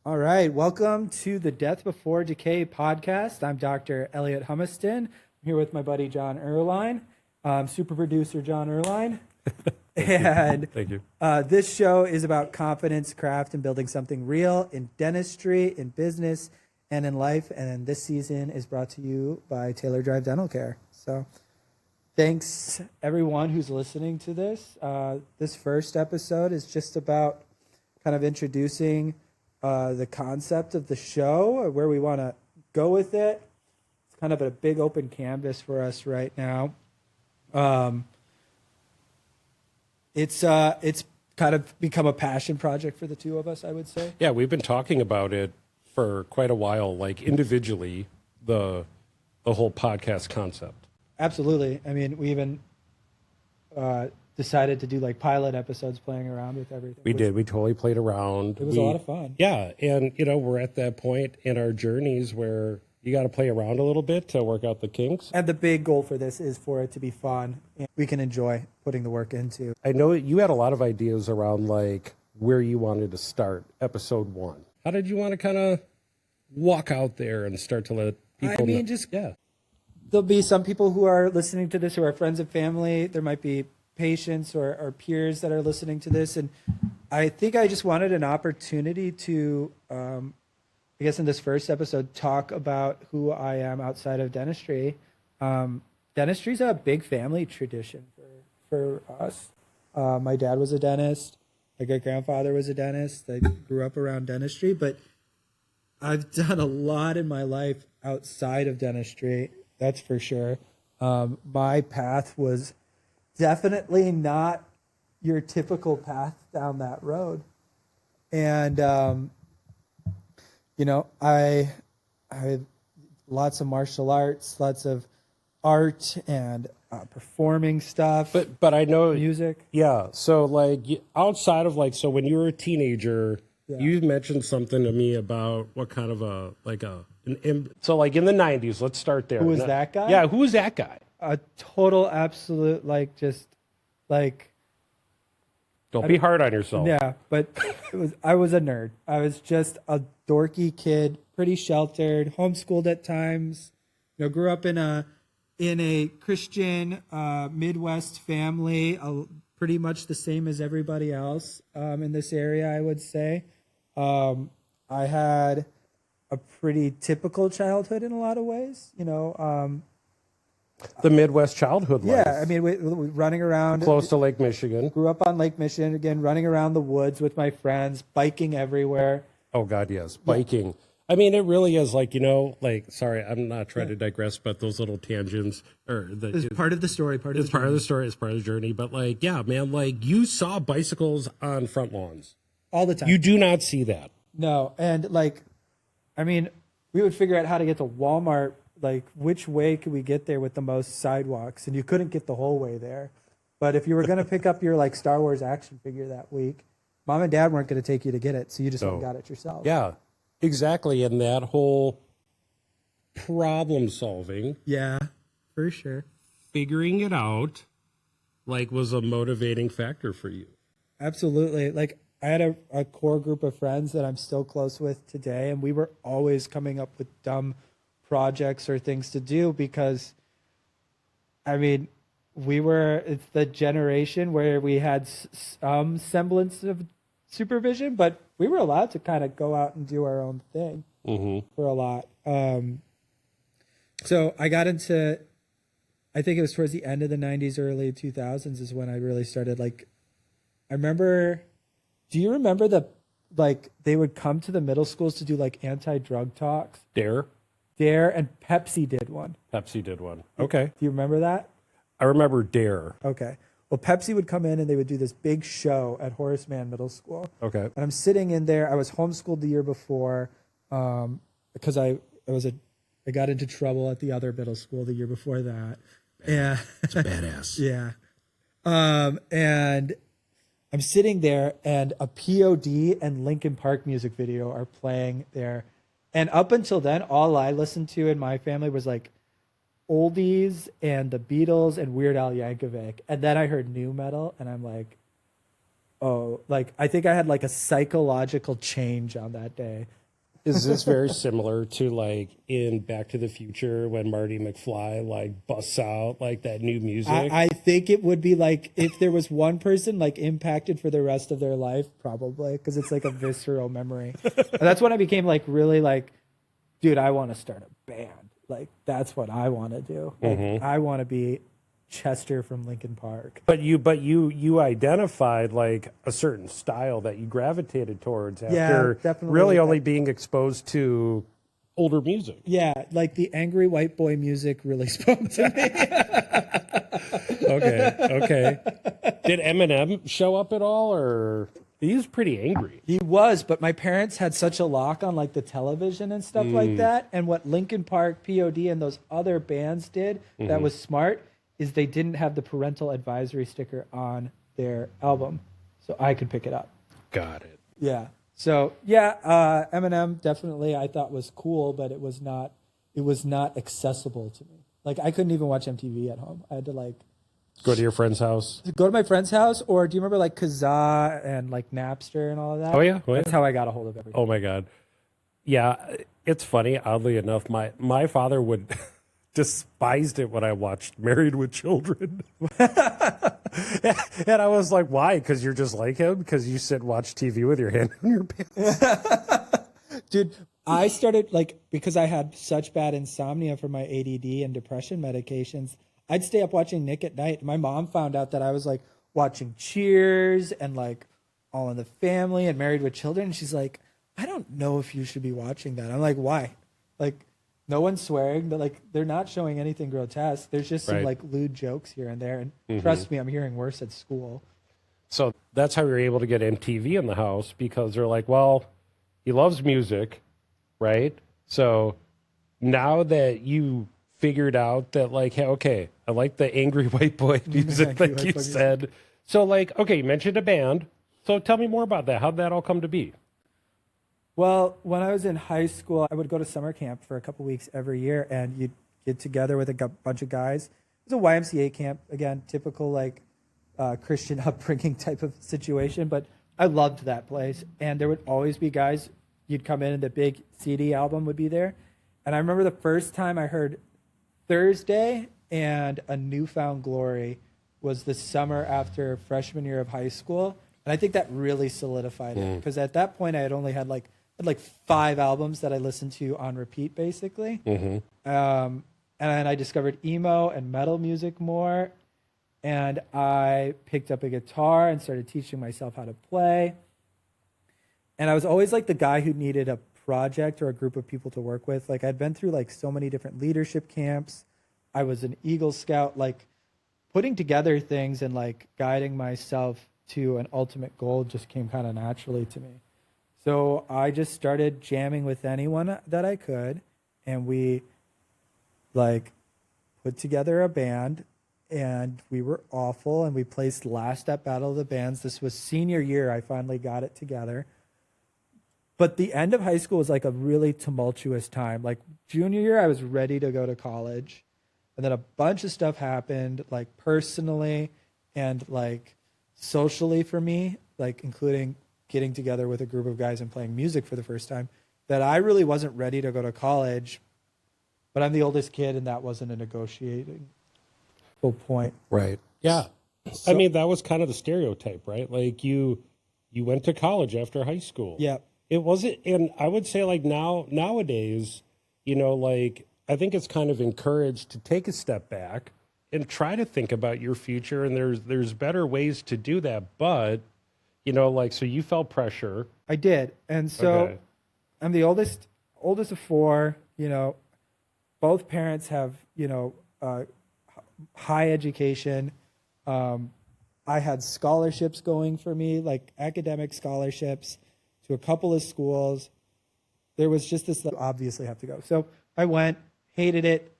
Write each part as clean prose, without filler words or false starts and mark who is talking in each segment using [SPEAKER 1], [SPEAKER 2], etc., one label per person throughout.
[SPEAKER 1] All right, welcome to the Death Before Decay podcast. I'm Dr. Elliot Humiston. I'm here with my buddy John Erline, super producer John Erline.
[SPEAKER 2] Thank you.
[SPEAKER 1] This show is about confidence, craft, and building something real in dentistry, in business, and in life. And this season is brought to you by Taylor Drive Dental Care. So thanks everyone who's listening to this. This first episode is just about kind of introducing the concept of the show, where we want to go with it. It's kind of a big open canvas for us right now. It's kind of become a passion project for the two of us, I would say.
[SPEAKER 2] Yeah, we've been talking about it for quite a while, like individually, the whole podcast concept.
[SPEAKER 1] Absolutely. I mean, we even decided to do like pilot episodes playing around with everything.
[SPEAKER 2] We did. We totally played around.
[SPEAKER 1] It was a lot of fun.
[SPEAKER 2] Yeah, and we're at that point in our journeys where you got to play around a little bit to work out the kinks.
[SPEAKER 1] And the big goal for this is for it to be fun and we can enjoy putting the work into.
[SPEAKER 2] I know you had a lot of ideas around like where you wanted to start episode 1. How did you want to kind of walk out there and start to let people know?
[SPEAKER 1] There'll be some people who are listening to this who are friends and family. There might be patients or peers that are listening to this. And I think I just wanted an opportunity to, I guess in this first episode, talk about who I am outside of dentistry. Dentistry is a big family tradition for us. My dad was a dentist. My great-grandfather was a dentist. I grew up around dentistry, but I've done a lot in my life outside of dentistry, that's for sure. My path was definitely not your typical path down that road. And, I had lots of martial arts, lots of art and performing stuff.
[SPEAKER 2] But I know
[SPEAKER 1] music.
[SPEAKER 2] Yeah. So like outside of like, so when you were a teenager, you mentioned something to me about what kind of so like in the 90s, let's start there.
[SPEAKER 1] Who was that guy?
[SPEAKER 2] Yeah. Who was that guy?
[SPEAKER 1] A total absolute,
[SPEAKER 2] Don't be hard on yourself.
[SPEAKER 1] Yeah, but I was a nerd. I was just a dorky kid, pretty sheltered, homeschooled at times. Grew up in a Christian Midwest family, pretty much the same as everybody else in this area, I would say. I had a pretty typical childhood in a lot of ways,
[SPEAKER 2] The Midwest childhood life.
[SPEAKER 1] Yeah, I mean, we running around.
[SPEAKER 2] Close to Lake Michigan.
[SPEAKER 1] Grew up on Lake Michigan, again, running around the woods with my friends, biking everywhere.
[SPEAKER 2] Oh, God, yes. Biking. Yeah. I mean, it really is sorry, I'm not trying to digress, but those little tangents
[SPEAKER 1] it's part of the story.
[SPEAKER 2] It's part of the story. It's part of the journey. But you saw bicycles on front lawns.
[SPEAKER 1] All the time.
[SPEAKER 2] You do not see that.
[SPEAKER 1] No. And we would figure out how to get to Walmart. Which way could we get there with the most sidewalks? And you couldn't get the whole way there. But if you were going to pick up your Star Wars action figure that week, Mom and Dad weren't going to take you to get it. So you just went and got it yourself.
[SPEAKER 2] Yeah, exactly. And that whole problem solving.
[SPEAKER 1] Yeah, for sure.
[SPEAKER 2] Figuring it out was a motivating factor for you.
[SPEAKER 1] Absolutely. I had a core group of friends that I'm still close with today. And we were always coming up with dumb projects or things to do because, it's the generation where we had some semblance of supervision, but we were allowed to kind of go out and do our own thing for a lot. So I got into, I think it was towards the end of the 90s, early 2000s is when I really started, do you remember they would come to the middle schools to do anti-drug talks?
[SPEAKER 2] Dare,
[SPEAKER 1] and Pepsi did one.
[SPEAKER 2] Okay.
[SPEAKER 1] Do you remember that?
[SPEAKER 2] I remember Dare.
[SPEAKER 1] Okay. Well, Pepsi would come in and they would do this big show at Horace Mann Middle School.
[SPEAKER 2] Okay.
[SPEAKER 1] And I'm sitting in there. I was homeschooled the year before because I got into trouble at the other middle school the year before that. Yeah.
[SPEAKER 2] It's badass.
[SPEAKER 1] Yeah. And I'm sitting there and a POD and Linkin Park music video are playing there. And up until then, all I listened to in my family was oldies and the Beatles and Weird Al Yankovic. And then I heard new metal and I'm like, oh, like I think I had like a psychological change on that day.
[SPEAKER 2] Is this very similar to like in Back to the Future when Marty McFly like busts out like that new music?
[SPEAKER 1] I think it would be like if there was one person like impacted for the rest of their life, probably, because it's like a visceral memory. And that's when I became like really like, dude, I want to start a band. Like that's what I want to do. Like, I want to be Chester from Linkin Park.
[SPEAKER 2] But you identified like a certain style that you gravitated towards after
[SPEAKER 1] definitely
[SPEAKER 2] really
[SPEAKER 1] like
[SPEAKER 2] only
[SPEAKER 1] that.
[SPEAKER 2] being exposed to older music.
[SPEAKER 1] Yeah, like the angry white boy music really spoke to me.
[SPEAKER 2] Okay. Did Eminem show up at all, or he was pretty angry?
[SPEAKER 1] He was, but my parents had such a lock on like the television and stuff like that. And what Linkin Park, POD, and those other bands did that was smart is they didn't have the parental advisory sticker on their album, so I could pick it up.
[SPEAKER 2] Got it.
[SPEAKER 1] Yeah. So yeah, Eminem definitely I thought was cool, but it was not accessible to me. Like I couldn't even watch MTV at home. I had to like
[SPEAKER 2] Go to your friend's house.
[SPEAKER 1] go to my friend's house, or do you remember like Kazaa and like Napster and all of that?
[SPEAKER 2] Oh yeah.
[SPEAKER 1] That's how I got a hold of everything.
[SPEAKER 2] Oh my God. Yeah, it's funny. Oddly enough, my father would despised it when I watched Married with Children, and I was like, "Why? Because you're just like him? Because you sit and watch TV with your hand on your pants?"
[SPEAKER 1] Dude, I started like because I had such bad insomnia from my ADD and depression medications. I'd stay up watching Nick at Night. My mom found out that I was like watching Cheers and like All in the Family and Married with Children. And she's like, I don't know if you should be watching that. I'm like, why? Like, no one's swearing, but like they're not showing anything grotesque. There's just some
[SPEAKER 2] Right.
[SPEAKER 1] like lewd jokes here and there. And trust me, I'm hearing worse at school.
[SPEAKER 2] So that's how we were able to get MTV in the house, because they're like, "Well, he loves music, right? So now that you figured out that, like, hey, okay, I like the angry white boy music,
[SPEAKER 1] Angry
[SPEAKER 2] like
[SPEAKER 1] white
[SPEAKER 2] you
[SPEAKER 1] boy music.
[SPEAKER 2] said. So, like, okay, you mentioned a band. So tell me more about that. How'd that all come to be?
[SPEAKER 1] Well, when I was in high school, I would go to summer camp for a couple weeks every year, and you'd get together with a bunch of guys. It was a YMCA camp, again, typical like Christian upbringing type of situation, but I loved that place. And there would always be guys, you'd come in and the big CD album would be there. And I remember the first time I heard Thursday and A Newfound Glory was the summer after freshman year of high school. And I think that really solidified it, because at that point I had only had like 5 albums that I listened to on repeat, basically. And I discovered emo and metal music more. And I picked up a guitar and started teaching myself how to play. And I was always like the guy who needed a project or a group of people to work with. Like I'd been through like so many different leadership camps. I was an Eagle Scout, like putting together things and like guiding myself to an ultimate goal just came kind of naturally to me. So I just started jamming with anyone that I could, and we like put together a band, and we were awful, and we placed last at Battle of the Bands. This was senior year. I finally got it together. But the end of high school was like a really tumultuous time. Like junior year, I was ready to go to college. And then a bunch of stuff happened, like personally and like socially for me, like including getting together with a group of guys and playing music for the first time, that I really wasn't ready to go to college. But I'm the oldest kid, and that wasn't a negotiating point.
[SPEAKER 2] Right. Yeah. I mean, that was kind of the stereotype, right? Like you went to college after high school.
[SPEAKER 1] Yeah.
[SPEAKER 2] It wasn't, and I would say like nowadays, like I think it's kind of encouraged to take a step back and try to think about your future. And there's better ways to do that. But, like, so you felt pressure.
[SPEAKER 1] I did. And so
[SPEAKER 2] Okay.
[SPEAKER 1] I'm the oldest of 4, both parents have, high education. I had scholarships going for me, like academic scholarships to a couple of schools. There was just this, obviously have to go. So I went, hated it,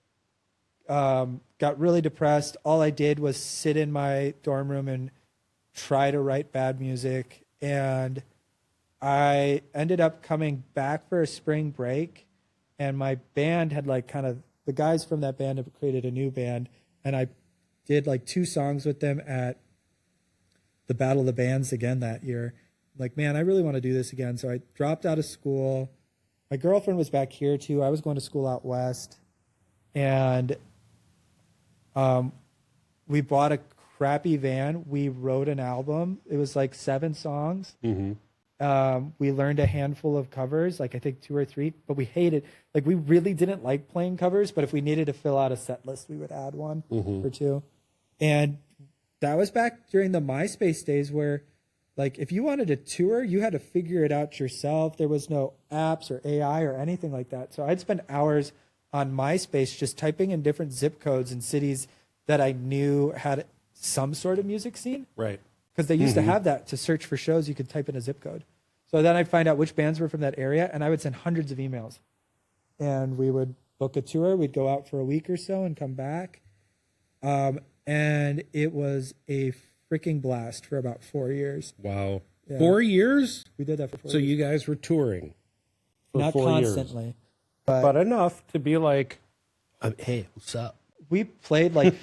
[SPEAKER 1] got really depressed. All I did was sit in my dorm room and try to write bad music. And I ended up coming back for a spring break, and my band had like kind of, the guys from that band have created a new band, and I did like 2 songs with them at the Battle of the Bands again that year. Like, man, I really want to do this again. So I dropped out of school. My girlfriend was back here too. I was going to school out west, and we bought a crappy van. We wrote an album. It was like 7 songs. We learned a handful of covers, like I think 2 or 3, but we hated, like we really didn't like playing covers, but if we needed to fill out a set list, we would add one or 2. And that was back during the MySpace days where, like, if you wanted to tour, you had to figure it out yourself. There was no apps or AI or anything like that. So I'd spend hours on MySpace just typing in different zip codes in cities that I knew had some sort of music scene.
[SPEAKER 2] Right.
[SPEAKER 1] Because they used to have that to search for shows. You could type in a zip code. So then I'd find out which bands were from that area, and I would send hundreds of emails. And we would book a tour. We'd go out for a week or so and come back. And it was a freaking blast for about 4 years.
[SPEAKER 2] Wow.
[SPEAKER 1] Yeah.
[SPEAKER 2] 4 years?
[SPEAKER 1] We did that for 4
[SPEAKER 2] So
[SPEAKER 1] years.
[SPEAKER 2] you guys were touring for
[SPEAKER 1] Not
[SPEAKER 2] 4 years.
[SPEAKER 1] constantly.
[SPEAKER 2] But enough to be like, hey, what's up?
[SPEAKER 1] We played like,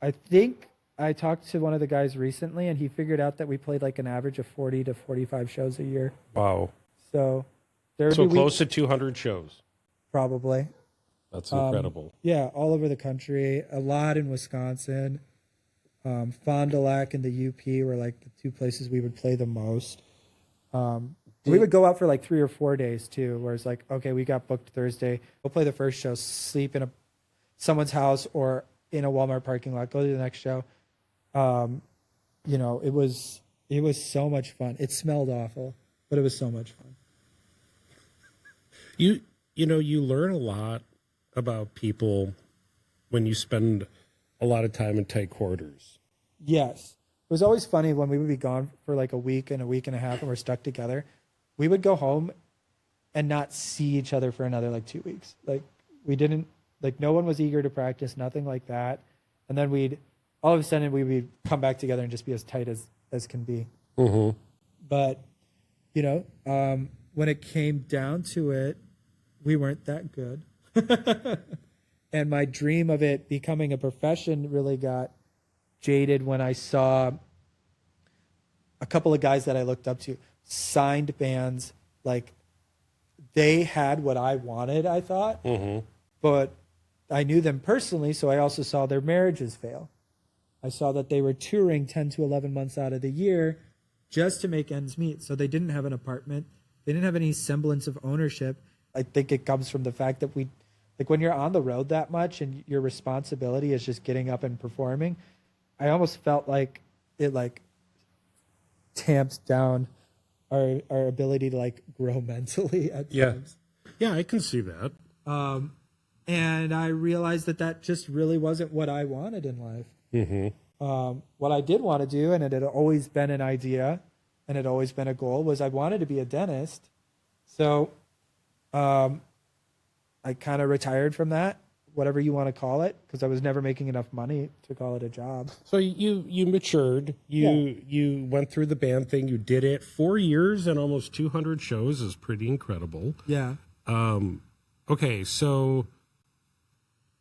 [SPEAKER 1] I think I talked to one of the guys recently, and he figured out that we played like an average of 40 to 45 shows a year.
[SPEAKER 2] Wow.
[SPEAKER 1] So there would
[SPEAKER 2] So
[SPEAKER 1] be
[SPEAKER 2] close to 200 shows.
[SPEAKER 1] probably.
[SPEAKER 2] That's incredible.
[SPEAKER 1] Yeah, all over the country. A lot in Wisconsin. Fond du Lac and the UP were like the 2 places we would play the most. We would go out for like 3 or 4 days too, where it's like, okay, we got booked Thursday. We'll play the first show, sleep in someone's house or in a Walmart parking lot, go to the next show. You know, it was so much fun. It smelled awful, but it was so much fun.
[SPEAKER 2] You know, you learn a lot about people when you spend a lot of time in tight quarters.
[SPEAKER 1] Yes. It was always funny when we would be gone for like a week and a half and we're stuck together. We would go home and not see each other for another like 2 weeks. Like we didn't, like no one was eager to practice, nothing like that. And then all of a sudden we'd come back together and just be as tight as can be. But, you know, when it came down to it, we weren't that good. And my dream of it becoming a profession really got jaded when I saw a couple of guys that I looked up to signed bands. Like they had what I wanted, I thought, but I knew them personally. So I also saw their marriages fail. I saw that they were touring 10 to 11 months out of the year just to make ends meet. So they didn't have an apartment. They didn't have any semblance of ownership. I think it comes from the fact that like when you're on the road that much and your responsibility is just getting up and performing, I almost felt like it like tamps down our ability to like grow mentally at times.
[SPEAKER 2] Yeah, I can see that.
[SPEAKER 1] And I realized that just really wasn't what I wanted in life. What I did want to do, and it had always been an idea and it had always been a goal, was I wanted to be a dentist. So I kind of retired from that, whatever you want to call it, because I was never making enough money to call it a job.
[SPEAKER 2] So you matured. You went through the band thing. You did it 4 years and almost 200 shows is pretty incredible.
[SPEAKER 1] Yeah.
[SPEAKER 2] Okay, so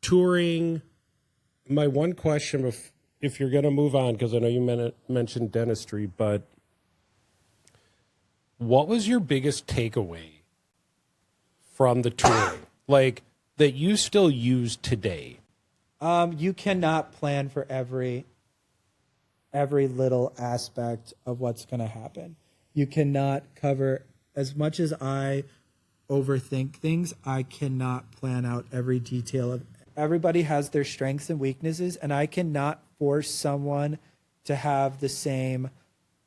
[SPEAKER 2] touring. My one question, if you're going to move on, because I know you mentioned dentistry, but what was your biggest takeaway from the touring, like that you still use today?
[SPEAKER 1] You cannot plan for every little aspect of what's going to happen. You cannot cover, as much as I overthink things, I cannot plan out every detail of. Everybody has their strengths and weaknesses, and I cannot force someone to have the same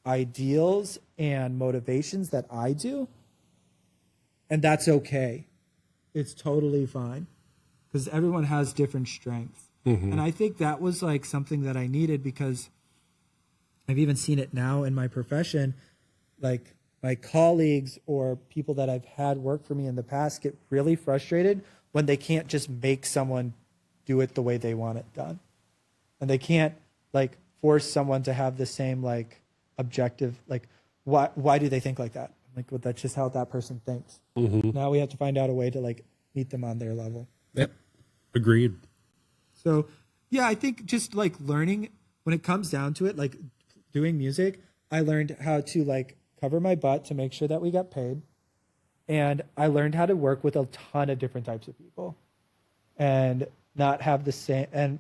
[SPEAKER 1] ideals and motivations that I do. And that's okay. It's totally fine because everyone has different strengths. And I think that was like something that I needed, because I've even seen it now in my profession. Like my colleagues or people that I've had work for me in the past get really frustrated when they can't just make someone do it the way they want it done. And they can't like force someone to have the same like objective, like why do they think like that? Like, well, that's just how that person thinks. Now we have to find out a way to like meet them on their level.
[SPEAKER 2] Yep. Agreed.
[SPEAKER 1] So, yeah, I think just like learning when it comes down to it, like doing music, I learned how to like cover my butt to make sure that we got paid. And I learned how to work with a ton of different types of people and not have the same, and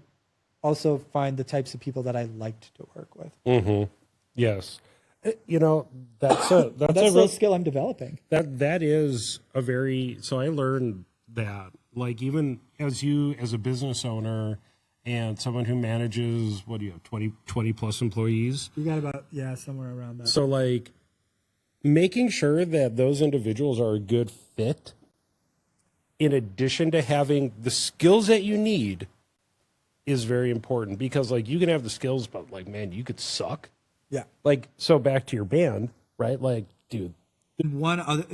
[SPEAKER 1] also find the types of people that I liked to work with.
[SPEAKER 2] Mm-hmm. Yes. That's a
[SPEAKER 1] That's
[SPEAKER 2] real
[SPEAKER 1] a skill I'm developing.
[SPEAKER 2] that is a very, so I learned that, like, even as a business owner and someone who manages, what do you have, 20 plus employees?
[SPEAKER 1] We got about, somewhere around that.
[SPEAKER 2] So, like, making sure that those individuals are a good fit, in addition to having the skills that you need, is very important. Because, like, you can have the skills, but, like, man, you could suck.
[SPEAKER 1] Yeah.
[SPEAKER 2] Like, so back to your band, right? Like, dude.
[SPEAKER 1] One other,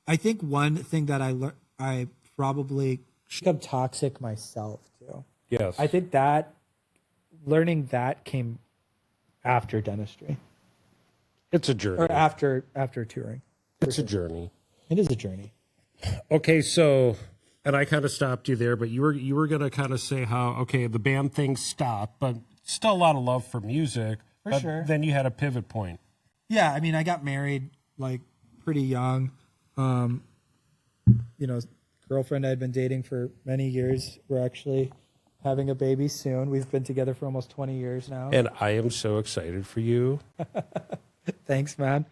[SPEAKER 1] I think one thing that I probably become toxic myself too.
[SPEAKER 2] Yes.
[SPEAKER 1] I think that learning that came after dentistry
[SPEAKER 2] It's a journey.
[SPEAKER 1] or after touring.
[SPEAKER 2] It's a journey.
[SPEAKER 1] It is a journey.
[SPEAKER 2] Okay, so, and I kind of stopped you there, but you were going to kind of say how, okay, the band thing stopped, but still a lot of love for music.
[SPEAKER 1] For
[SPEAKER 2] but
[SPEAKER 1] sure.
[SPEAKER 2] Then you had a pivot point.
[SPEAKER 1] Yeah, I mean, I got married like pretty young. Girlfriend I'd been dating for many years. We're actually having a baby soon. We've been together for almost 20 years now.
[SPEAKER 2] And I am so excited for you.
[SPEAKER 1] Thanks, man.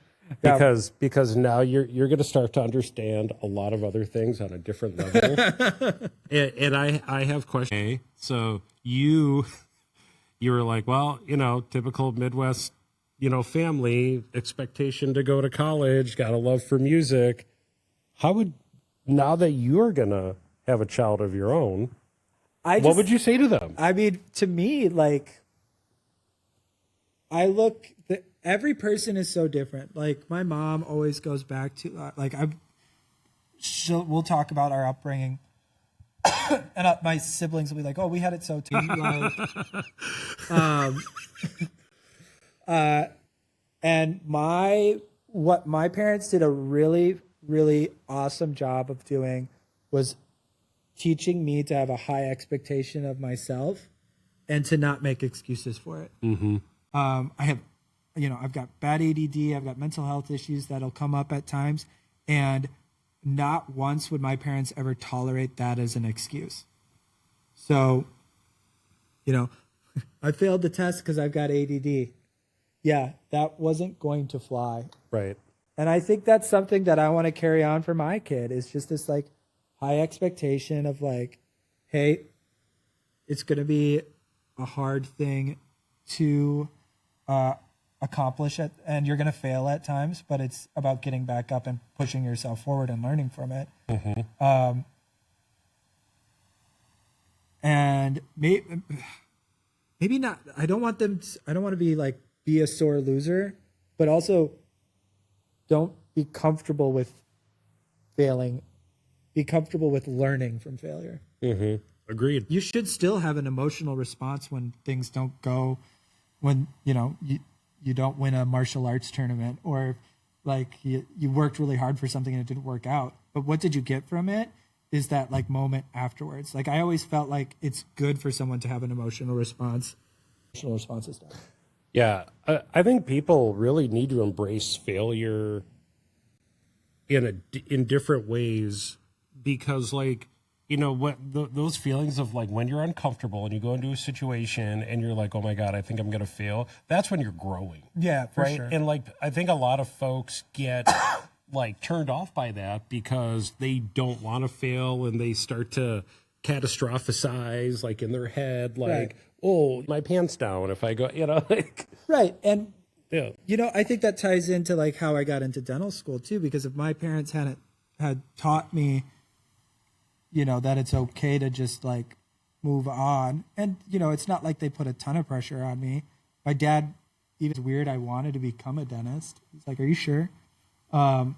[SPEAKER 1] Yeah.
[SPEAKER 2] Because now you're going to start to understand a lot of other things on a different level. and I have questions. So you were like, well, typical Midwest, family expectation to go to college, got a love for music. Now that you're going to have a child of your own, what would you say to them?
[SPEAKER 1] I mean, to me, like, every person is so different. Like, my mom always goes back to, we'll talk about our upbringing. And my siblings will be like, oh, we had it so too. And what my parents did a really, really awesome job of doing was teaching me to have a high expectation of myself and to not make excuses for it.
[SPEAKER 2] Mm-hmm.
[SPEAKER 1] I've got bad ADD, I've got mental health issues that'll come up at times, and not once would my parents ever tolerate that as an excuse. So, I failed the test because I've got ADD. Yeah, that wasn't going to fly.
[SPEAKER 2] Right.
[SPEAKER 1] And I think that's something that I want to carry on for my kid, is just this like high expectation of like, hey, it's going to be a hard thing to accomplish it, and you're going to fail at times, but it's about getting back up and pushing yourself forward and learning from it.
[SPEAKER 2] Mm-hmm.
[SPEAKER 1] And maybe not. I don't want to be like, be a sore loser, but also don't be comfortable with failing. Be comfortable with learning from failure.
[SPEAKER 2] Mm-hmm. Agreed.
[SPEAKER 1] You should still have an emotional response when things don't go, when you don't win a martial arts tournament, or like you worked really hard for something and it didn't work out. But what did you get from it is that like moment afterwards. Like, I always felt like it's good for someone to have an emotional response. Emotional response is done.
[SPEAKER 2] Yeah, I think people really need to embrace failure in different ways, because, like, those feelings of like when you're uncomfortable and you go into a situation and you're like, oh my God, I think I'm going to fail. That's when you're growing.
[SPEAKER 1] Yeah, for
[SPEAKER 2] right?
[SPEAKER 1] sure.
[SPEAKER 2] And like, I think a lot of folks get like turned off by that because they don't want to fail, and they start to catastrophize like in their head, like,
[SPEAKER 1] Right.
[SPEAKER 2] oh, my pants down if I go, like.
[SPEAKER 1] Right. And,
[SPEAKER 2] Yeah.
[SPEAKER 1] I think that ties into like how I got into dental school too, because if my parents had taught me, that it's okay to just like move on. And, it's not like they put a ton of pressure on me. My dad, even it's weird, I wanted to become a dentist. He's like, are you sure? But,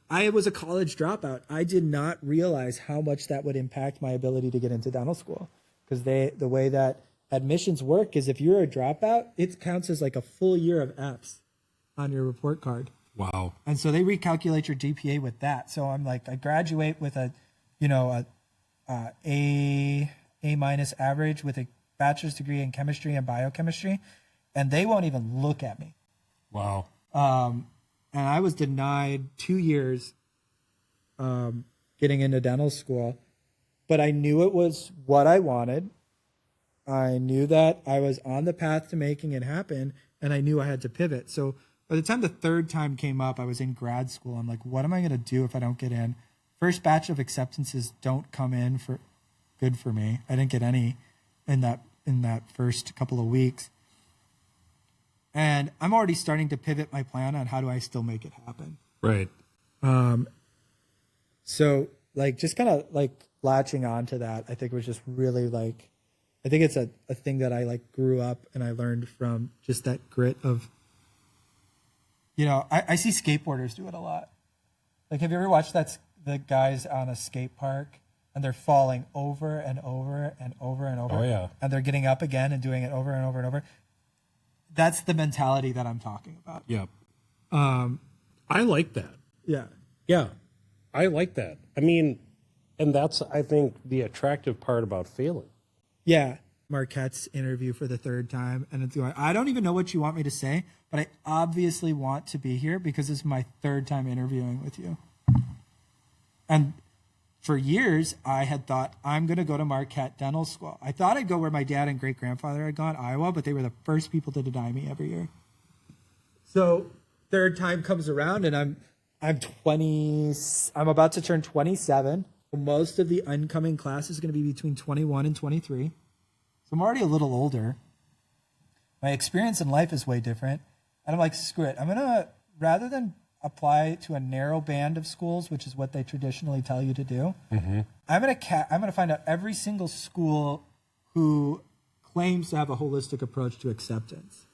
[SPEAKER 1] I was a college dropout. I did not realize how much that would impact my ability to get into dental school, because the way that admissions work is if you're a dropout, it counts as like a full year of Fs on your report card.
[SPEAKER 2] Wow.
[SPEAKER 1] And so they recalculate your GPA with that. So I'm like, I graduate with a A minus average with a bachelor's degree in chemistry and biochemistry, and they won't even look at me.
[SPEAKER 2] Wow.
[SPEAKER 1] And I was denied 2 years getting into dental school, but I knew it was what I wanted. I knew that I was on the path to making it happen, and I knew I had to pivot. So by the time the third time came up, I was in grad school. I'm like, what am I going to do if I don't get in? First batch of acceptances don't come in for good for me. I didn't get any in that first couple of weeks. And I'm already starting to pivot my plan on how do I still make it happen.
[SPEAKER 2] Right.
[SPEAKER 1] So like just kind of like latching on to that, I think was just really like, I think it's a thing that I like grew up and I learned from just that grit of, you know, I see skateboarders do it a lot. Like, have you ever watched the guys on a skate park and they're falling over and over and over and over?
[SPEAKER 2] Oh, yeah.
[SPEAKER 1] And they're getting up again and doing it over and over and over. That's the mentality that I'm talking about.
[SPEAKER 2] Yep. I like that.
[SPEAKER 1] Yeah.
[SPEAKER 2] Yeah. I like that. I mean, and that's, I think, the attractive part about failing.
[SPEAKER 1] Yeah. Marquette's interview for the third time. And it's going, I don't even know what you want me to say, but I obviously want to be here because this is my third time interviewing with you. And for years, I had thought, I'm going to go to Marquette Dental School. I thought I'd go where my dad and great-grandfather had gone, Iowa, but they were the first people to deny me every year. So third time comes around, and I'm about to turn 27. Most of the incoming class is going to be between 21 and 23. So I'm already a little older. My experience in life is way different. And I'm like, screw it. I'm going to, rather than apply to a narrow band of schools, which is what they traditionally tell you to do, I'm going to find out every single school who claims to have a holistic approach to acceptance.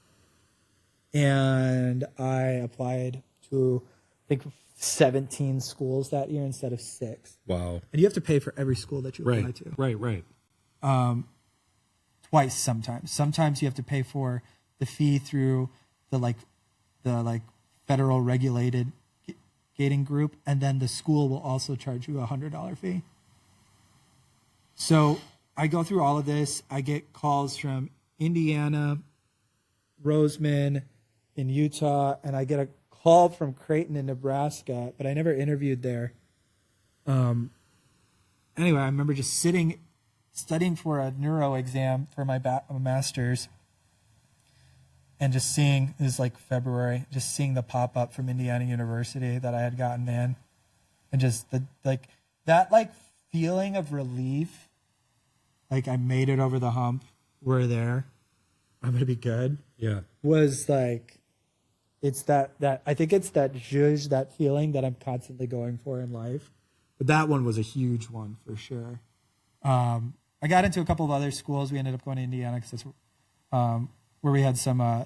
[SPEAKER 1] And I applied to, I think, 17 schools that year instead of 6.
[SPEAKER 2] Wow.
[SPEAKER 1] And you have to pay for every school that you apply to.
[SPEAKER 2] Right.
[SPEAKER 1] Twice sometimes. Sometimes you have to pay for the fee through the federal regulated gating group, and then the school will also charge you a $100 fee. So I go through all of this. I get calls from Indiana, Roseman in Utah, and I get a call from Creighton in Nebraska, but I never interviewed there. Anyway, I remember just studying for a neuro exam for my master's, and just seeing, it was like February, just seeing the pop-up from Indiana University that I had gotten in, and just that feeling of relief, like I made it over the hump, we're there, I'm gonna be good.
[SPEAKER 2] Yeah.
[SPEAKER 1] Was like, it's that I think it's that zhuzh, that feeling that I'm constantly going for in life. But that one was a huge one for sure. I got into a couple of other schools. We ended up going to Indiana because that's where we had some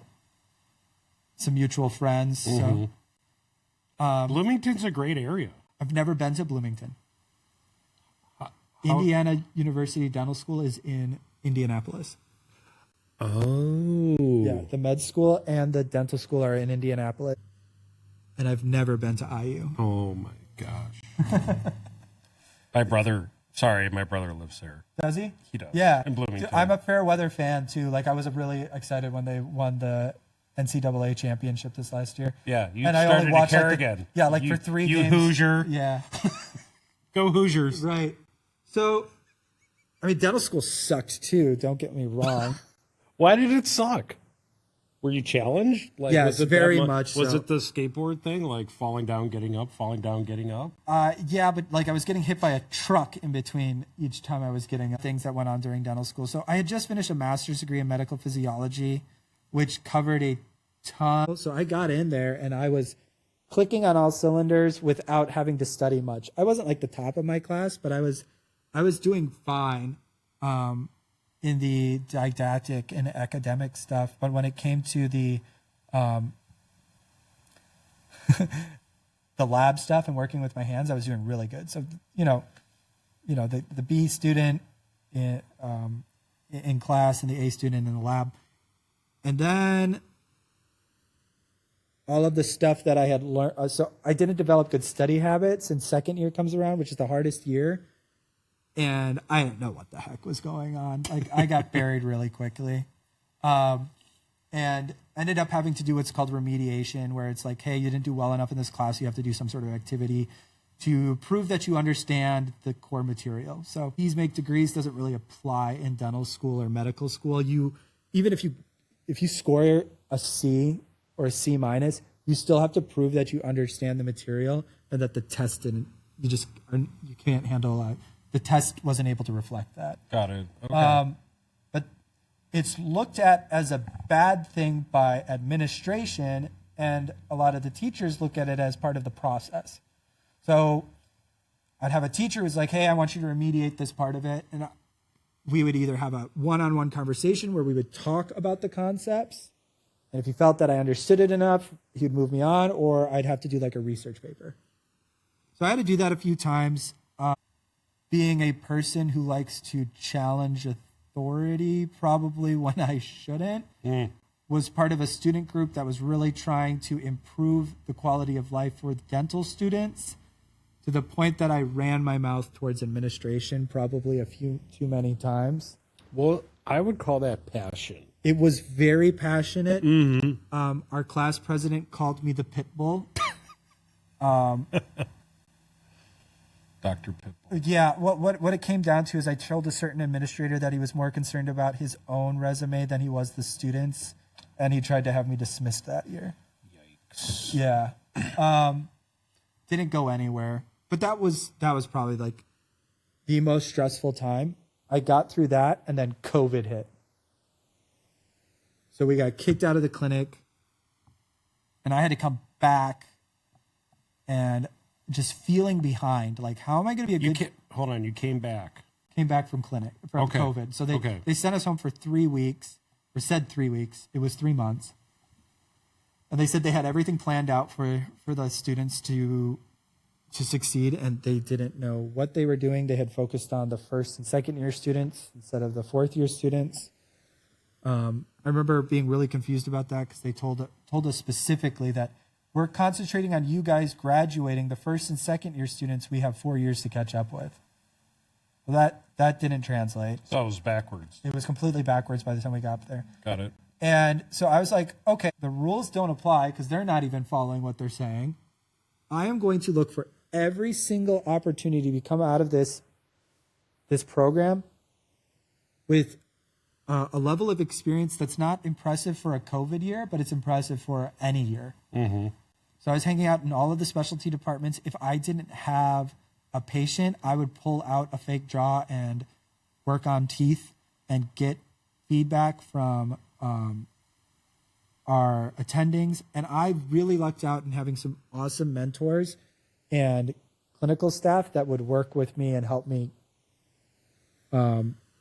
[SPEAKER 1] mutual friends.
[SPEAKER 2] Mm-hmm.
[SPEAKER 1] So
[SPEAKER 2] Bloomington's a great area.
[SPEAKER 1] I've never been to Bloomington. Indiana University Dental School is in Indianapolis.
[SPEAKER 2] Oh.
[SPEAKER 1] Yeah, the med school and the dental school are in Indianapolis. And I've never been to IU.
[SPEAKER 2] Oh, my gosh. My brother lives there.
[SPEAKER 1] Does he?
[SPEAKER 2] He does.
[SPEAKER 1] Yeah.
[SPEAKER 2] In Bloomington.
[SPEAKER 1] I'm a fair weather fan, too. Like, I was really excited when they won the NCAA championship this last year.
[SPEAKER 2] Yeah, you
[SPEAKER 1] and
[SPEAKER 2] started
[SPEAKER 1] I only watched,
[SPEAKER 2] to care again.
[SPEAKER 1] Yeah, for 3 games.
[SPEAKER 2] You Hoosier.
[SPEAKER 1] Yeah.
[SPEAKER 2] Go Hoosiers.
[SPEAKER 1] Right. So, I mean, dental school sucked, too. Don't get me wrong.
[SPEAKER 2] Why did it suck? Were you challenged? Like,
[SPEAKER 1] Yes,
[SPEAKER 2] was it
[SPEAKER 1] very
[SPEAKER 2] that
[SPEAKER 1] much
[SPEAKER 2] Was
[SPEAKER 1] so.
[SPEAKER 2] it the skateboard thing, like falling down, getting up, falling down, getting up?
[SPEAKER 1] Yeah, but I was getting hit by a truck in between each time I was getting things that went on during dental school. So I had just finished a master's degree in medical physiology, which covered a ton. So I got in there and I was clicking on all cylinders without having to study much. I wasn't like the top of my class, but I was doing fine in the didactic and academic stuff. But when it came to the the lab stuff and working with my hands, I was doing really good. So, the B student in class and the A student in the lab. And then all of the stuff that I had learned. So I didn't develop good study habits, and second year comes around, which is the hardest year. and I didn't know what the heck was going on. Like, I got buried really quickly. And ended up having to do what's called remediation, where it's like, hey, you didn't do well enough in this class. You have to do some sort of activity to prove that you understand the core material. So fees make degrees doesn't really apply in dental school or medical school. Even if you score a C or a C minus, you still have to prove that you understand the material and that the test didn't. You can't handle the test wasn't able to reflect that.
[SPEAKER 2] Got it. Okay.
[SPEAKER 1] But it's looked at as a bad thing by administration, and a lot of the teachers look at it as part of the process. So I'd have a teacher who's like, hey, I want you to remediate this part of it. And we would either have a one-on-one conversation where we would talk about the concepts. And if he felt that I understood it enough, he would move me on, or I'd have to do like a research paper. So I had to do that a few times. Being a person who likes to challenge authority, probably when I shouldn't, was part of a student group that was really trying to improve the quality of life for dental students, to the point that I ran my mouth towards administration probably a few too many times.
[SPEAKER 2] Well, I would call that passion.
[SPEAKER 1] It was very passionate. Our class president called me the pit bull.
[SPEAKER 2] Dr. Pitbull.
[SPEAKER 1] Yeah, what it came down to is I told a certain administrator that he was more concerned about his own resume than he was the students, and he tried to have me dismissed that year.
[SPEAKER 2] Yikes.
[SPEAKER 1] Yeah. Didn't go anywhere. But that was probably like the most stressful time. I got through that, and then COVID hit. So we got kicked out of the clinic, and I had to come back, and just feeling behind. Like, how am I going to be a good...
[SPEAKER 2] Hold on, you came back.
[SPEAKER 1] Came back from COVID. So they sent us home for 3 weeks, or said 3 weeks. It was 3 months. And they said they had everything planned out for the students to succeed, and they didn't know what they were doing. They had focused on the first and second year students instead of the fourth year students. I remember being really confused about that because they told us specifically that we're concentrating on you guys graduating. The first and second year students, we have 4 years to catch up with. Well, that didn't translate.
[SPEAKER 2] So it was backwards.
[SPEAKER 1] It was completely backwards by the time we got there.
[SPEAKER 2] Got it.
[SPEAKER 1] And so I was like, okay, the rules don't apply because they're not even following what they're saying. I am going to look for every single opportunity to come out of this program with a level of experience that's not impressive for a COVID year, but it's impressive for any year.
[SPEAKER 2] Mm-hmm.
[SPEAKER 1] So I was hanging out in all of the specialty departments. If I didn't have a patient, I would pull out a fake jaw and work on teeth and get feedback from our attendings. And I really lucked out in having some awesome mentors and clinical staff that would work with me and help me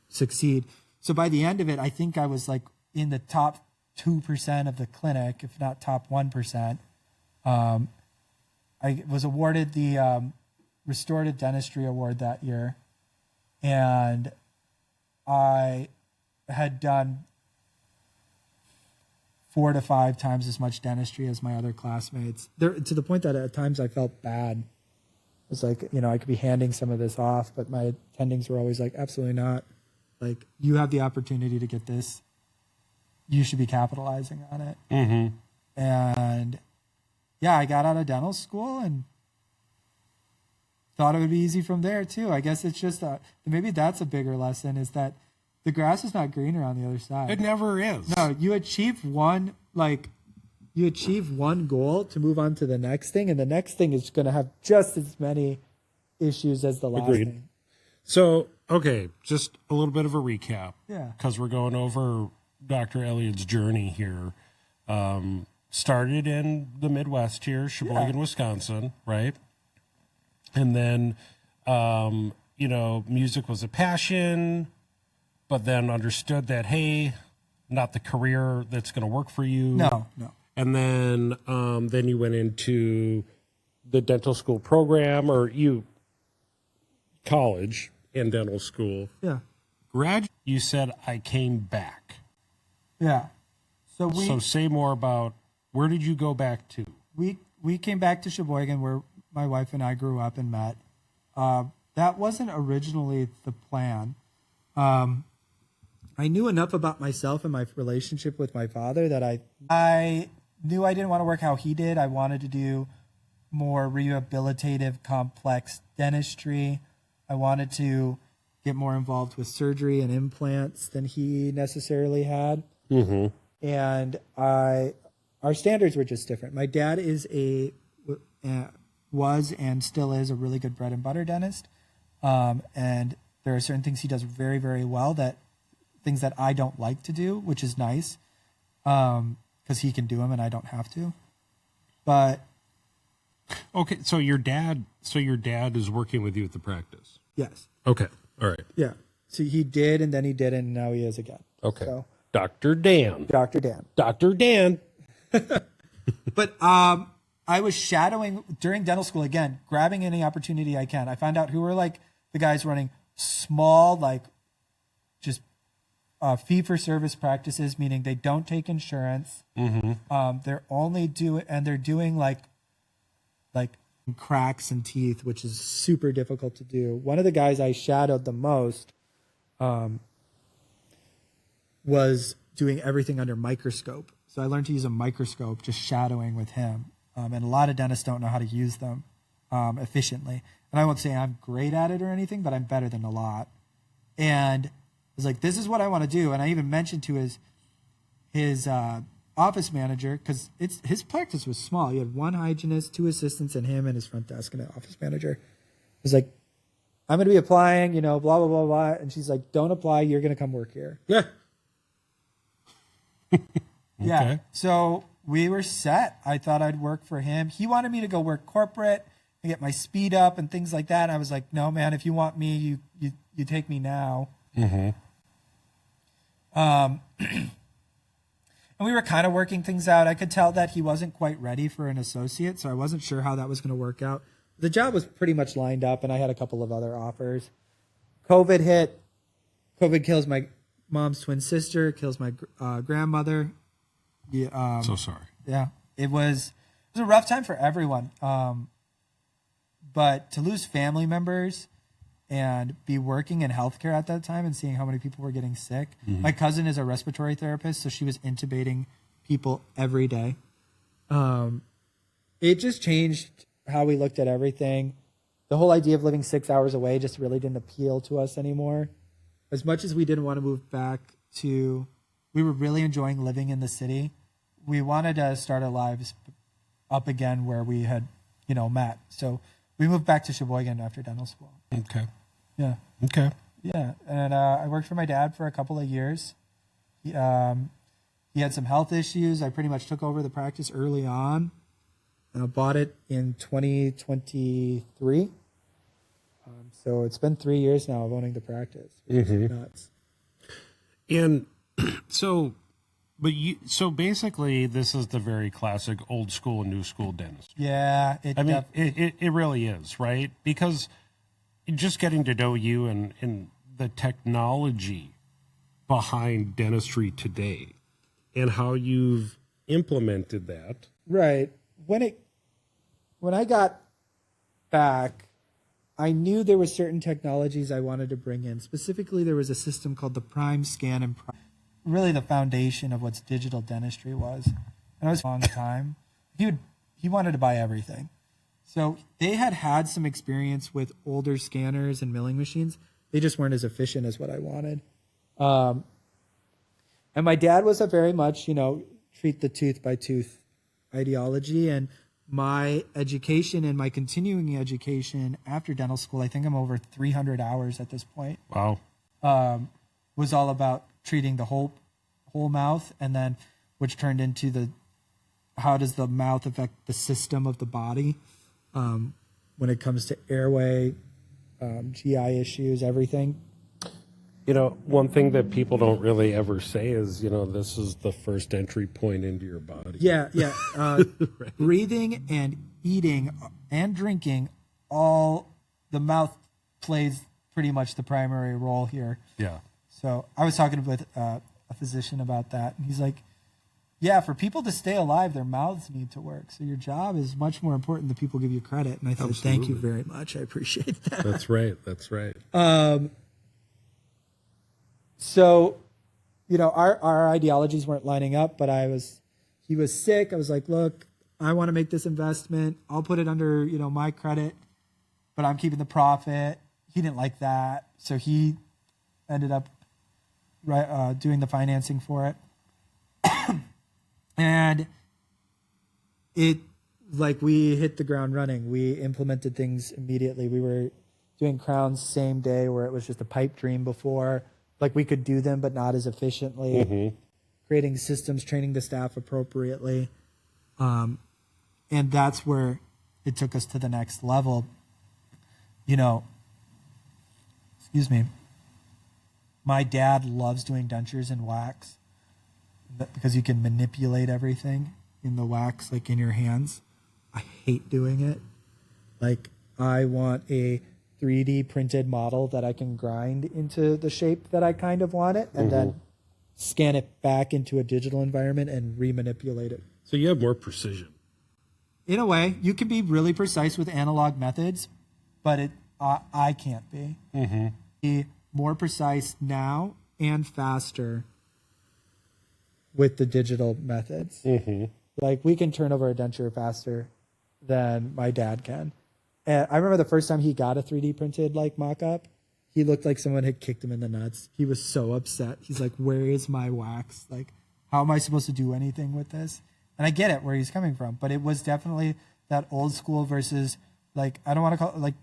[SPEAKER 1] succeed. So by the end of it, I think I was like in the top 2% of the clinic, if not top 1%. I was awarded the Restorative Dentistry Award that year, and I had done 4 to 5 times as much dentistry as my other classmates. There, to the point that at times I felt bad. It was like, I could be handing some of this off, but my attendings were always like, absolutely not. Like, you have the opportunity to get this. You should be capitalizing on it.
[SPEAKER 2] Mm-hmm.
[SPEAKER 1] And yeah, I got out of dental school and thought it would be easy from there too. I guess it's just maybe that's a bigger lesson, is that the grass is not greener on the other side.
[SPEAKER 2] It never is.
[SPEAKER 1] No, you achieve one goal to move on to the next thing, and the next thing is going to have just as many issues as the last thing.
[SPEAKER 2] So, okay, just a little bit of a recap.
[SPEAKER 1] Yeah.
[SPEAKER 2] Because we're going over Dr. Elliott's journey here. Started in the Midwest here, Sheboygan, Wisconsin, right? And then, music was a passion, but then understood that, hey, not the career that's going to work for you.
[SPEAKER 1] No.
[SPEAKER 2] And then you went into the dental school program, or college and dental school.
[SPEAKER 1] Yeah.
[SPEAKER 2] You said, I came back.
[SPEAKER 1] Yeah.
[SPEAKER 2] So say more about, where did you go back to?
[SPEAKER 1] We came back to Sheboygan, where my wife and I grew up and met. that wasn't originally the plan. I knew enough about myself and my relationship with my father that I knew I didn't want to work how he did. I wanted to do more rehabilitative, complex dentistry. I wanted to get more involved with surgery and implants than he necessarily had.
[SPEAKER 2] Mm-hmm.
[SPEAKER 1] And our standards were just different. My dad was and still is a really good bread and butter dentist. And there are certain things he does very, very well, things that I don't like to do, which is nice, because he can do them and I don't have to. But
[SPEAKER 2] Okay, so your dad is working with you at the practice.
[SPEAKER 1] yes,
[SPEAKER 2] Okay, all right.
[SPEAKER 1] yeah. So he did, and then he didn't, and now he is again.
[SPEAKER 2] Okay,
[SPEAKER 1] So,
[SPEAKER 2] Dr. Dan.
[SPEAKER 1] Dr. Dan.
[SPEAKER 2] Dr. Dan.
[SPEAKER 1] But I was shadowing during dental school again, grabbing any opportunity I can. I found out who were like the guys running small, like just fee-for-service practices, meaning they don't take insurance.
[SPEAKER 2] Mm-hmm.
[SPEAKER 1] They're doing like cracks and teeth, which is super difficult to do. One of the guys I shadowed the most was doing everything under microscope. So I learned to use a microscope just shadowing with him. And a lot of dentists don't know how to use them efficiently. And I won't say I'm great at it or anything, but I'm better than a lot. And I was like, this is what I want to do. And I even mentioned to his office manager, because his practice was small. He had one hygienist, two assistants, and him and his front desk and an office manager. I was like, I'm going to be applying, blah, blah, blah, blah. And she's like, don't apply. You're going to come work here.
[SPEAKER 2] Yeah.
[SPEAKER 1] Yeah.
[SPEAKER 2] Okay.
[SPEAKER 1] So we were set. I thought I'd work for him. He wanted me to go work corporate and get my speed up and things like that. And I was like, no, man, if you want me, you take me now.
[SPEAKER 2] Mm-hmm.
[SPEAKER 1] And we were kind of working things out. I could tell that he wasn't quite ready for an associate, so I wasn't sure how that was going to work out. The job was pretty much lined up, and I had a couple of other offers. COVID hit. COVID kills my mom's twin sister, kills my grandmother. Yeah,
[SPEAKER 2] So sorry.
[SPEAKER 1] yeah, it was a rough time for everyone. But to lose family members and be working in healthcare at that time and seeing how many people were getting sick. Mm-hmm. My cousin is a respiratory therapist, so she was intubating people every day. It just changed how we looked at everything. The whole idea of living 6 hours away just really didn't appeal to us anymore. As much as we didn't want to move back we were really enjoying living in the city. We wanted to start our lives up again where we had, met. So we moved back to Sheboygan after dental school.
[SPEAKER 2] Okay.
[SPEAKER 1] Yeah.
[SPEAKER 2] Okay.
[SPEAKER 1] Yeah. And I worked for my dad for a couple of years. He had some health issues. I pretty much took over the practice early on. Bought it in 2023. So it's been 3 years now of owning the practice. Which is nuts.
[SPEAKER 2] And so basically this is the very classic old school and new school dentistry.
[SPEAKER 1] Yeah.
[SPEAKER 2] It really is, right? Because just getting to know you and the technology behind dentistry today and how you've implemented that.
[SPEAKER 1] Right. When I got back, I knew there were certain technologies I wanted to bring in. Specifically, there was a system called the Prime Scan and really the foundation of what digital dentistry was. And it was a long time. He wanted to buy everything. So they had some experience with older scanners and milling machines. They just weren't as efficient as what I wanted. And my dad was a very much, treat the tooth by tooth ideology. And my education and my continuing education after dental school, I think I'm over 300 hours at this point.
[SPEAKER 2] Wow.
[SPEAKER 1] Was all about treating the whole mouth, and then which turned into how does the mouth affect the system of the body when it comes to airway, GI issues, everything.
[SPEAKER 2] One thing that people don't really ever say is, this is the first entry point into your body.
[SPEAKER 1] Yeah. Right. Breathing and eating and drinking, all the mouth plays pretty much the primary role here.
[SPEAKER 2] Yeah.
[SPEAKER 1] So I was talking with a physician about that, and he's like, yeah, for people to stay alive, their mouths need to work. So your job is much more important than people give you credit. And I said, thank you very much. I appreciate that.
[SPEAKER 2] That's right. That's right.
[SPEAKER 1] So, you know, our ideologies weren't lining up, but he was sick. I was like, look, I want to make this investment. I'll put it under, you know, my credit, but I'm keeping the profit. He didn't like that. So he ended up doing the financing for it. And it, like, we hit the ground running. We implemented things immediately. We were doing crowns same day, where it was just a pipe dream before. Like, we could do them, but not as efficiently. Creating systems, training the staff appropriately. And that's where it took us to the next level. You know, excuse me. My dad loves doing dentures in wax because you can manipulate everything in the wax, like in your hands. I hate doing it. Like, I want a 3D printed model that I can grind into the shape that I kind of want it, and then scan it back into a digital environment and remanipulate it.
[SPEAKER 2] So you have more precision.
[SPEAKER 1] In a way, you can be really precise with analog methods, but I can't be. Be more precise now and faster with the digital methods. Like, we can turn over a denture faster than my dad can. And I remember the first time he got a 3D printed like mock-up, he looked like someone had kicked him in the nuts. He was so upset. He's like, where is my wax? Like, how am I supposed to do anything with this? And I get it where he's coming from, but it was definitely that old school versus, like, I don't want to call it like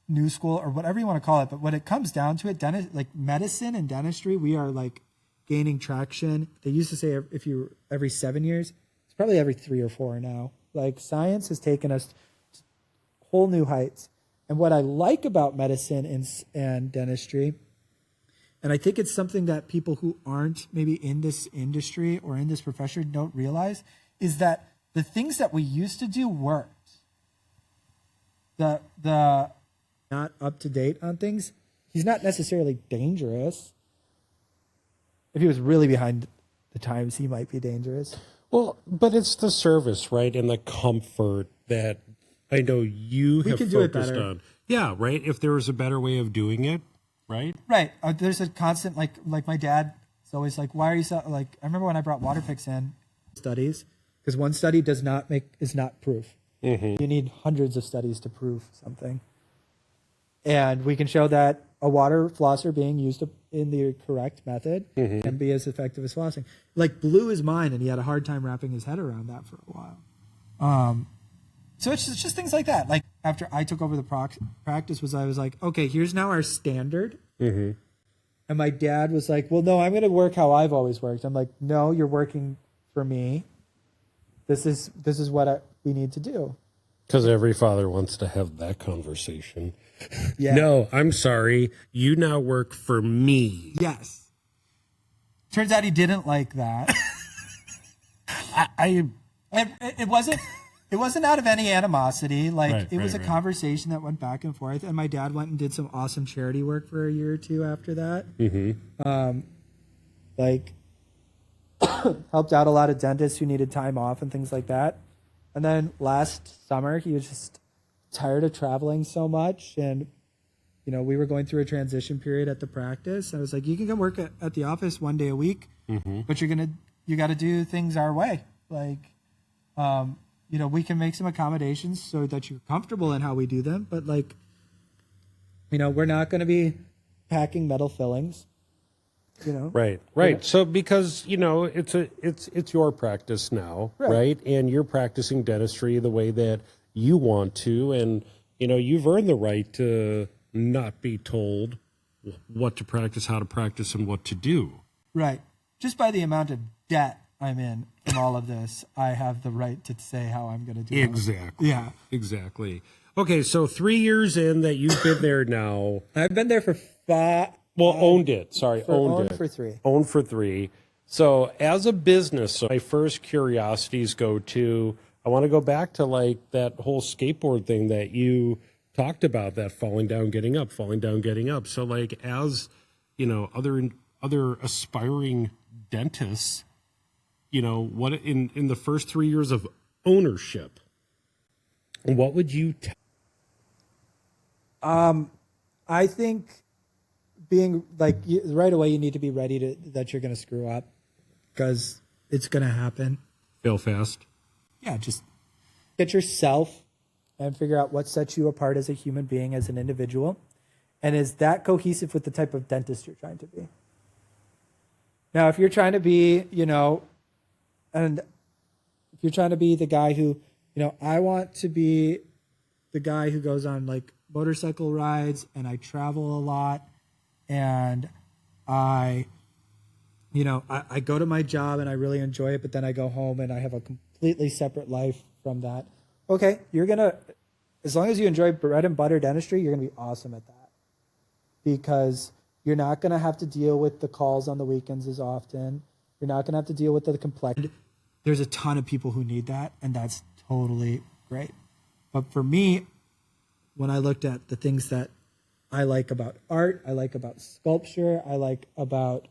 [SPEAKER 1] new school or whatever you want to call it. But when it comes down to it, like medicine and dentistry, we are like gaining traction. They used to say if you every 7 years, it's probably every 3 or 4 now. Like, science has taken us to whole new heights. And what I like about medicine and dentistry, and I think it's something that people who aren't maybe in this industry or in this profession don't realize, is that the things that we used to do worked. The not up to date on things, he's not necessarily dangerous. If he was really behind the times, he might be dangerous.
[SPEAKER 2] Well, but it's the service, right, and the comfort that I know you have
[SPEAKER 1] can do it
[SPEAKER 2] focused
[SPEAKER 1] better.
[SPEAKER 2] on. Yeah, right. If there was a better way of doing it, right?
[SPEAKER 1] Right. There's a constant, like my dad is always like, why are you so, like, I remember when I brought water picks in studies, because one study is not proof. You need hundreds of studies to prove something. And we can show that a water flosser being used in the correct method can be as effective as flossing. Like, blew his mind, and he had a hard time wrapping his head around that for a while. So it's just things like that. Like, after I took over the practice, I was like, okay, here's now our standard. And my dad was like, well, no, I'm going to work how I've always worked. I'm like, no, you're working for me. This is what we need to do.
[SPEAKER 2] Because every father wants to have that conversation.
[SPEAKER 1] Yeah.
[SPEAKER 2] No, I'm sorry. You now work for me.
[SPEAKER 1] Yes. Turns out he didn't like that. It wasn't out of any animosity. Like, it was a conversation that went back and forth. And my dad went and did some awesome charity work for a year or two after that. Like, helped out a lot of dentists who needed time off and things like that. And then last summer, he was just tired of traveling so much. And, you know, we were going through a transition period at the practice. I was like, you can come work at the office 1 day a week, but you got to do things our way. Like, you know, we can make some accommodations so that you're comfortable in how we do them. But, like, you know, we're not going to be packing metal fillings. You know?
[SPEAKER 2] Right.
[SPEAKER 1] Yeah.
[SPEAKER 2] So because, you know, it's your practice now, right? And you're practicing dentistry the way that you want to, and, you know, you've earned the right to not be told what to practice, how to practice, and what to do.
[SPEAKER 1] Right. Just by the amount of debt I'm in from all of this, I have the right to say how I'm going to do it.
[SPEAKER 2] Exactly.
[SPEAKER 1] Yeah.
[SPEAKER 2] Exactly. Okay, so 3 years in that you've been there now.
[SPEAKER 1] I've been there for 5.
[SPEAKER 2] Well, owned it. Sorry, owned it.
[SPEAKER 1] For 3.
[SPEAKER 2] Owned for 3. So as a business, so my first curiosities go to, I want to go back to like that whole skateboard thing that you talked about, that falling down, getting up, falling down, getting up. So like, as, you know, other aspiring dentists, what in the first 3 years of ownership, what would you tell?
[SPEAKER 1] I think being like right away, you need to be ready that you're going to screw up because it's going to happen.
[SPEAKER 2] Fail fast.
[SPEAKER 1] Yeah, just get yourself and figure out what sets you apart as a human being, as an individual, and is that cohesive with the type of dentist you're trying to be. Now, if you're trying to be, and if you're trying to be the guy who, I want to be the guy who goes on like motorcycle rides and I travel a lot and I go to my job and I really enjoy it, but then I go home and I have a completely separate life from that. Okay, as long as you enjoy bread and butter dentistry, you're going to be awesome at that because you're not going to have to deal with the calls on the weekends as often. You're not going to have to deal with the complexity. There's a ton of people who need that, and that's totally great. But for me, when I looked at the things that I like about art, I like about sculpture, I like about,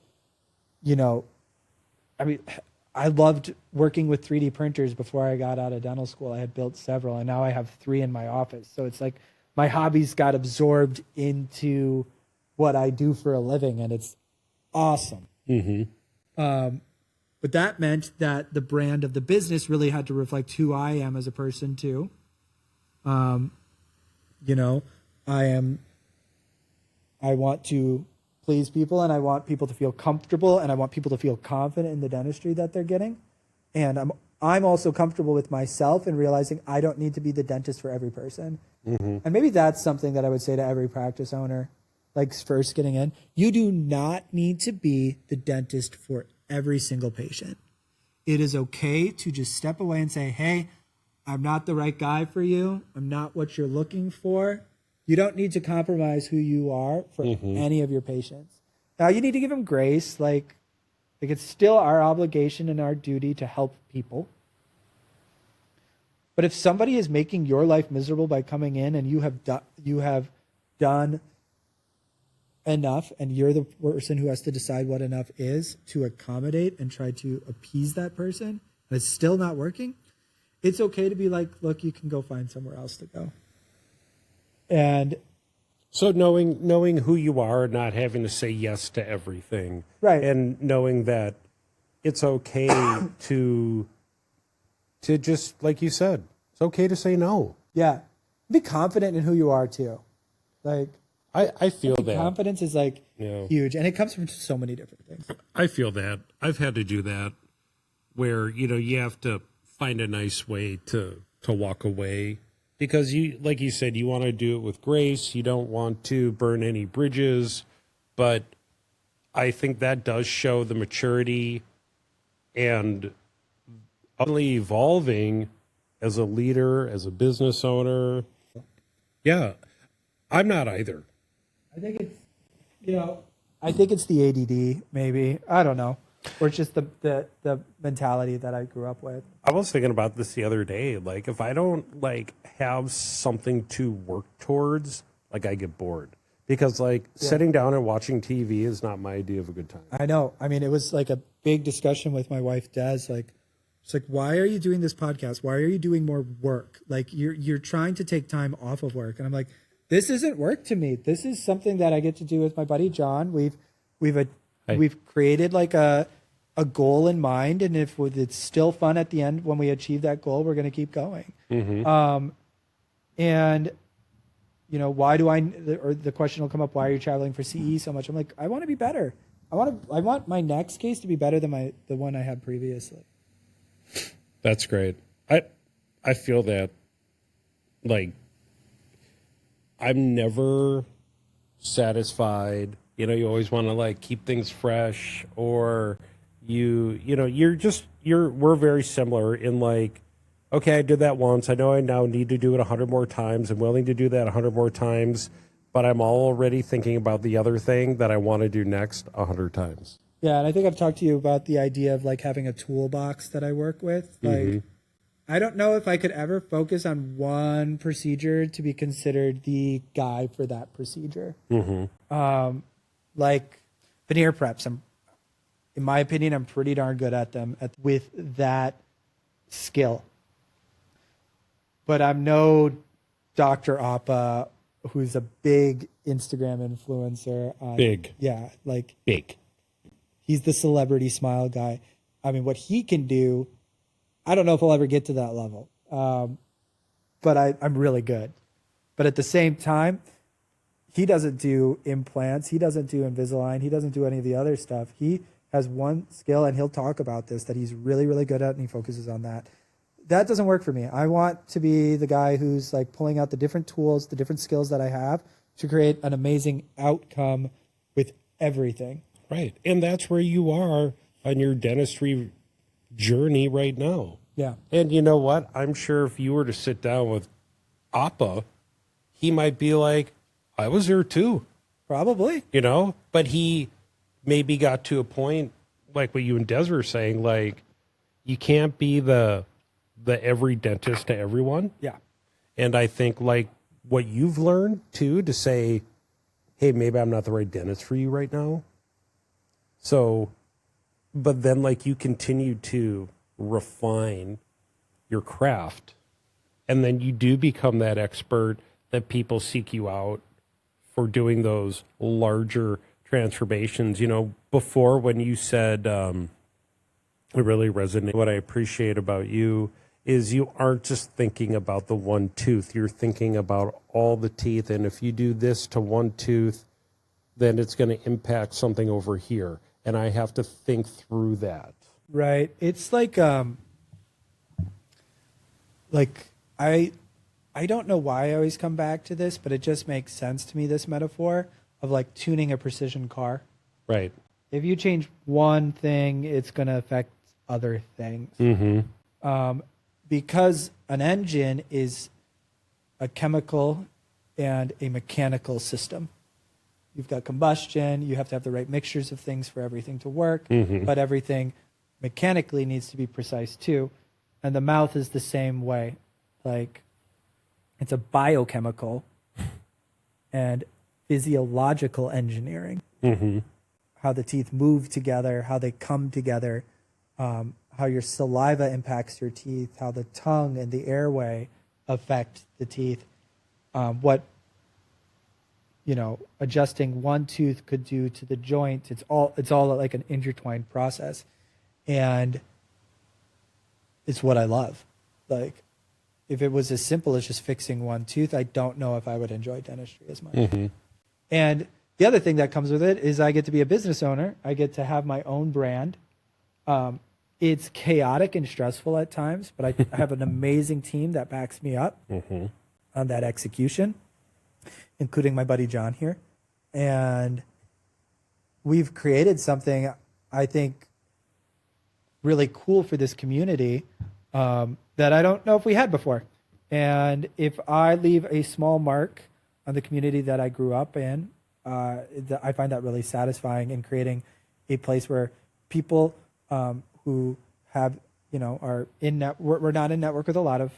[SPEAKER 1] I loved working with 3D printers before I got out of dental school. I had built several, and now I have 3 in my office. So it's like my hobbies got absorbed into what I do for a living, and it's awesome.
[SPEAKER 2] Mm-hmm.
[SPEAKER 1] But that meant that the brand of the business really had to reflect who I am as a person too. I want to please people, and I want people to feel comfortable, and I want people to feel confident in the dentistry that they're getting. And I'm also comfortable with myself and realizing I don't need to be the dentist for every person.
[SPEAKER 2] Mm-hmm.
[SPEAKER 1] And maybe that's something that I would say to every practice owner, like first getting in. You do not need to be the dentist for every single patient. It is okay to just step away and say, hey, I'm not the right guy for you. I'm not what you're looking for. You don't need to compromise who you are for any of your patients. Now, you need to give them grace. Like it's still our obligation and our duty to help people. But if somebody is making your life miserable by coming in and you have done enough and you're the person who has to decide what enough is to accommodate and try to appease that person, and it's still not working, it's okay to be like, look, you can go find somewhere else to go. And
[SPEAKER 2] so knowing who you are and not having to say yes to everything.
[SPEAKER 1] Right.
[SPEAKER 2] And knowing that it's okay to just, like you said, it's okay to say no.
[SPEAKER 1] Yeah. Be confident in who you are too. Like
[SPEAKER 2] I feel that.
[SPEAKER 1] Confidence is like huge, and it comes from so many different things.
[SPEAKER 2] I feel that. I've had to do that where, you have to find a nice way to walk away because you, like you said, you want to do it with grace. You don't want to burn any bridges, but I think that does show the maturity and only evolving as a leader, as a business owner. Yeah, I'm not either.
[SPEAKER 1] I think it's the ADD, maybe. I don't know. Or it's just the mentality that I grew up with.
[SPEAKER 2] I was thinking about this the other day. Like, if I don't, have something to work towards, I get bored. Because, sitting down and watching TV is not my idea of a good time.
[SPEAKER 1] I know. I mean, it was like a big discussion with my wife, Des. It's like, why are you doing this podcast? Why are you doing more work? You're trying to take time off of work. And I'm like, this isn't work to me. This is something that I get to do with my buddy Jon. We've created a goal in mind, and if it's still fun at the end when we achieve that goal, we're going to keep going.
[SPEAKER 2] Mm-hmm.
[SPEAKER 1] Why do or the question will come up, why are you traveling for CE so much? I'm like, I want to be better. I want my next case to be better than the one I had previously.
[SPEAKER 2] That's great. I feel that I'm never satisfied. You always want to keep things fresh, or we're very similar in okay, I did that once. I know I now need to do it 100 more times. I'm willing to do that 100 more times, but I'm already thinking about the other thing that I want to do next 100 times.
[SPEAKER 1] Yeah, and I think I've talked to you about the idea of having a toolbox that I work with. I don't know if I could ever focus on one procedure to be considered the guy for that procedure.
[SPEAKER 2] Mm-hmm.
[SPEAKER 1] Veneer preps. in my opinion, I'm pretty darn good at them with that skill. But I'm no Dr. Appa, who's a big Instagram influencer.
[SPEAKER 2] Big.
[SPEAKER 1] Yeah, like
[SPEAKER 2] Big.
[SPEAKER 1] he's the celebrity smile guy. I mean, what he can do, I don't know if I'll ever get to that level. But I'm really good. But at the same time, he doesn't do implants. He doesn't do Invisalign. He doesn't do any of the other stuff. He has one skill, and he'll talk about this, that he's really, really good at, and he focuses on that. That doesn't work for me. I want to be the guy who's like pulling out the different tools, the different skills that I have to create an amazing outcome with everything.
[SPEAKER 2] Right. And that's where you are on your dentistry journey right now.
[SPEAKER 1] Yeah.
[SPEAKER 2] And you know what? I'm sure if you were to sit down with Appa, he might be like, I was there too.
[SPEAKER 1] Probably.
[SPEAKER 2] You know? But he maybe got to a point, like what you and Des were saying, like, you can't be the every dentist to everyone.
[SPEAKER 1] Yeah.
[SPEAKER 2] And I think, like, what you've learned too, to say, hey, maybe I'm not the right dentist for you right now. So, but then, like, you continue to refine your craft, and then you do become that expert that people seek you out for doing those larger transformations. You know, before when you said, it really resonated. What I appreciate about you is you aren't just thinking about the one tooth. You're thinking about all the teeth. And if you do this to one tooth, then it's going to impact something over here. And I have to think through that.
[SPEAKER 1] Right. It's like I don't know why I always come back to this, but it just makes sense to me, this metaphor of like tuning a precision car.
[SPEAKER 2] Right.
[SPEAKER 1] If you change one thing, it's going to affect other things.
[SPEAKER 2] Mm-hmm.
[SPEAKER 1] Because an engine is a chemical and a mechanical system. You've got combustion, you have to have the right mixtures of things for everything to work, but everything mechanically needs to be precise too. And the mouth is the same way. Like, it's a biochemical and physiological engineering. How the teeth move together, how they come together, how your saliva impacts your teeth, how the tongue and the airway affect the teeth, what, you know, adjusting one tooth could do to the joint. It's all like an intertwined process. And it's what I love. Like, if it was as simple as just fixing one tooth, I don't know if I would enjoy dentistry as much. And the other thing that comes with it is I get to be a business owner. I get to have my own brand. It's chaotic and stressful at times, but I have an amazing team that backs me up on that execution, including my buddy Jon here. And we've created something, I think, really cool for this community that I don't know if we had before. And if I leave a small mark on the community that I grew up in, I find that really satisfying in creating a place where people who have, you know, are in network. We're not in network with a lot of,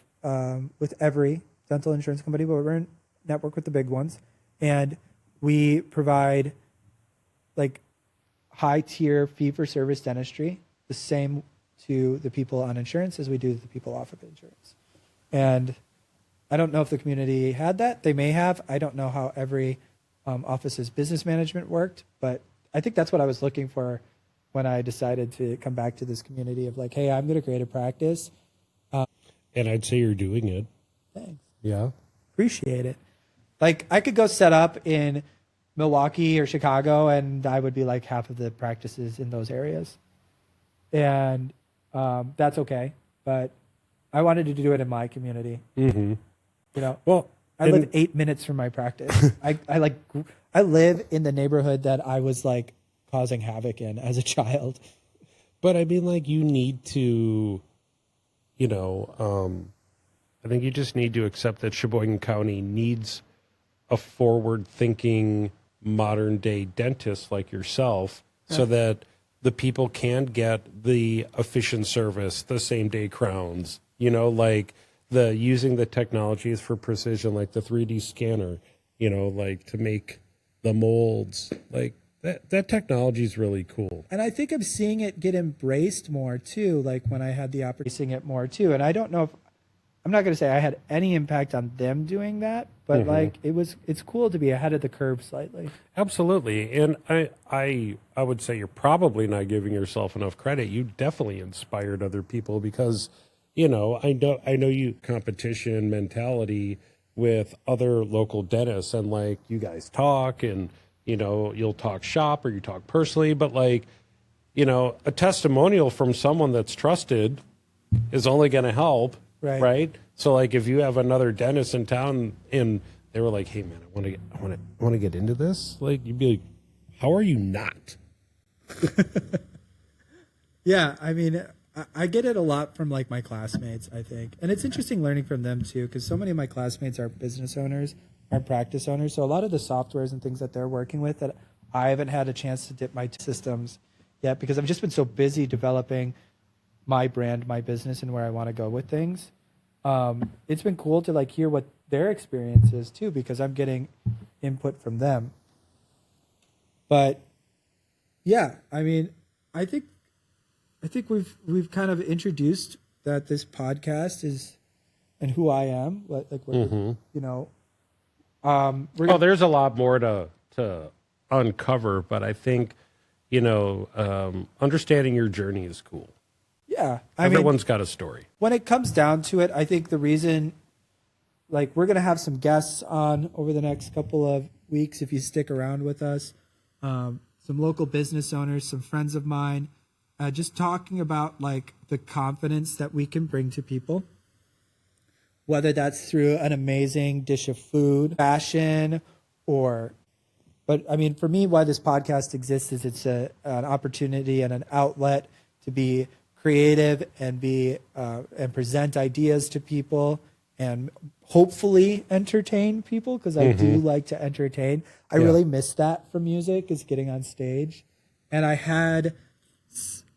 [SPEAKER 1] with every dental insurance company, but we're in network with the big ones. And we provide like high tier fee for service dentistry, the same to the people on insurance as we do to the people off of insurance. And I don't know if the community had that. They may have. I don't know how every office's business management worked, but I think that's what I was looking for when I decided to come back to this community of like, hey, I'm going to create a practice.
[SPEAKER 2] And I'd say you're doing it.
[SPEAKER 1] Thanks.
[SPEAKER 2] Yeah.
[SPEAKER 1] Appreciate it. Like, I could go set up in Milwaukee or Chicago, and I would be like half of the practices in those areas. And that's okay. But I wanted to do it in my community. You know,
[SPEAKER 2] Well,
[SPEAKER 1] I live 8 minutes from my practice. I live in the neighborhood that I was like causing havoc in as a child.
[SPEAKER 2] but I mean, like, you need to, you know, I think you just need to accept that Sheboygan County needs a forward-thinking, modern-day dentist like yourself, so that the people can get the efficient service, the same-day crowns, you know, like the using the technologies for precision, like the 3D scanner, you know, like to make the molds. Like, That technology is really cool.
[SPEAKER 1] And I think I'm seeing it get embraced more too, like when I had the opportunity, seeing it more too. And I don't know if, I'm not going to say I had any impact on them doing that, but like it's cool to be ahead of the curve slightly.
[SPEAKER 2] Absolutely. And I would say you're probably not giving yourself enough credit. You definitely inspired other people because, you know, I know you competition mentality with other local dentists, and like you guys talk, and you know, you'll talk shop or you talk personally, but like, you know, a testimonial from someone that's trusted is only going to help. Right. So like if you have another dentist in town and they were like, hey man, I want to get into this. Like you'd be like, how are you not?
[SPEAKER 1] Yeah. I mean, I get it a lot from like my classmates, I think. And it's interesting learning from them too, because so many of my classmates are business owners, are practice owners. So a lot of the softwares and things that they're working with that I haven't had a chance to dip my systems yet because I've just been so busy developing my brand, my business, and where I want to go with things. It's been cool to like hear what their experience is too, because I'm getting input from them. But yeah, I mean, I think we've kind of introduced that this podcast is and who I am, like what you know.
[SPEAKER 2] There's a lot more to uncover, but I think, you know, understanding your journey is cool.
[SPEAKER 1] Yeah,
[SPEAKER 2] Everyone's got a story.
[SPEAKER 1] When it comes down to it, I think the reason, like, we're going to have some guests on over the next couple of weeks if you stick around with us. Some local business owners, some friends of mine, just talking about, like, the confidence that we can bring to people, whether that's through an amazing dish of food, fashion, but I mean, for me, why this podcast exists is it's an opportunity and an outlet to be creative and and present ideas to people and hopefully entertain people, because I do like to entertain. I really miss that from music, is getting on stage. And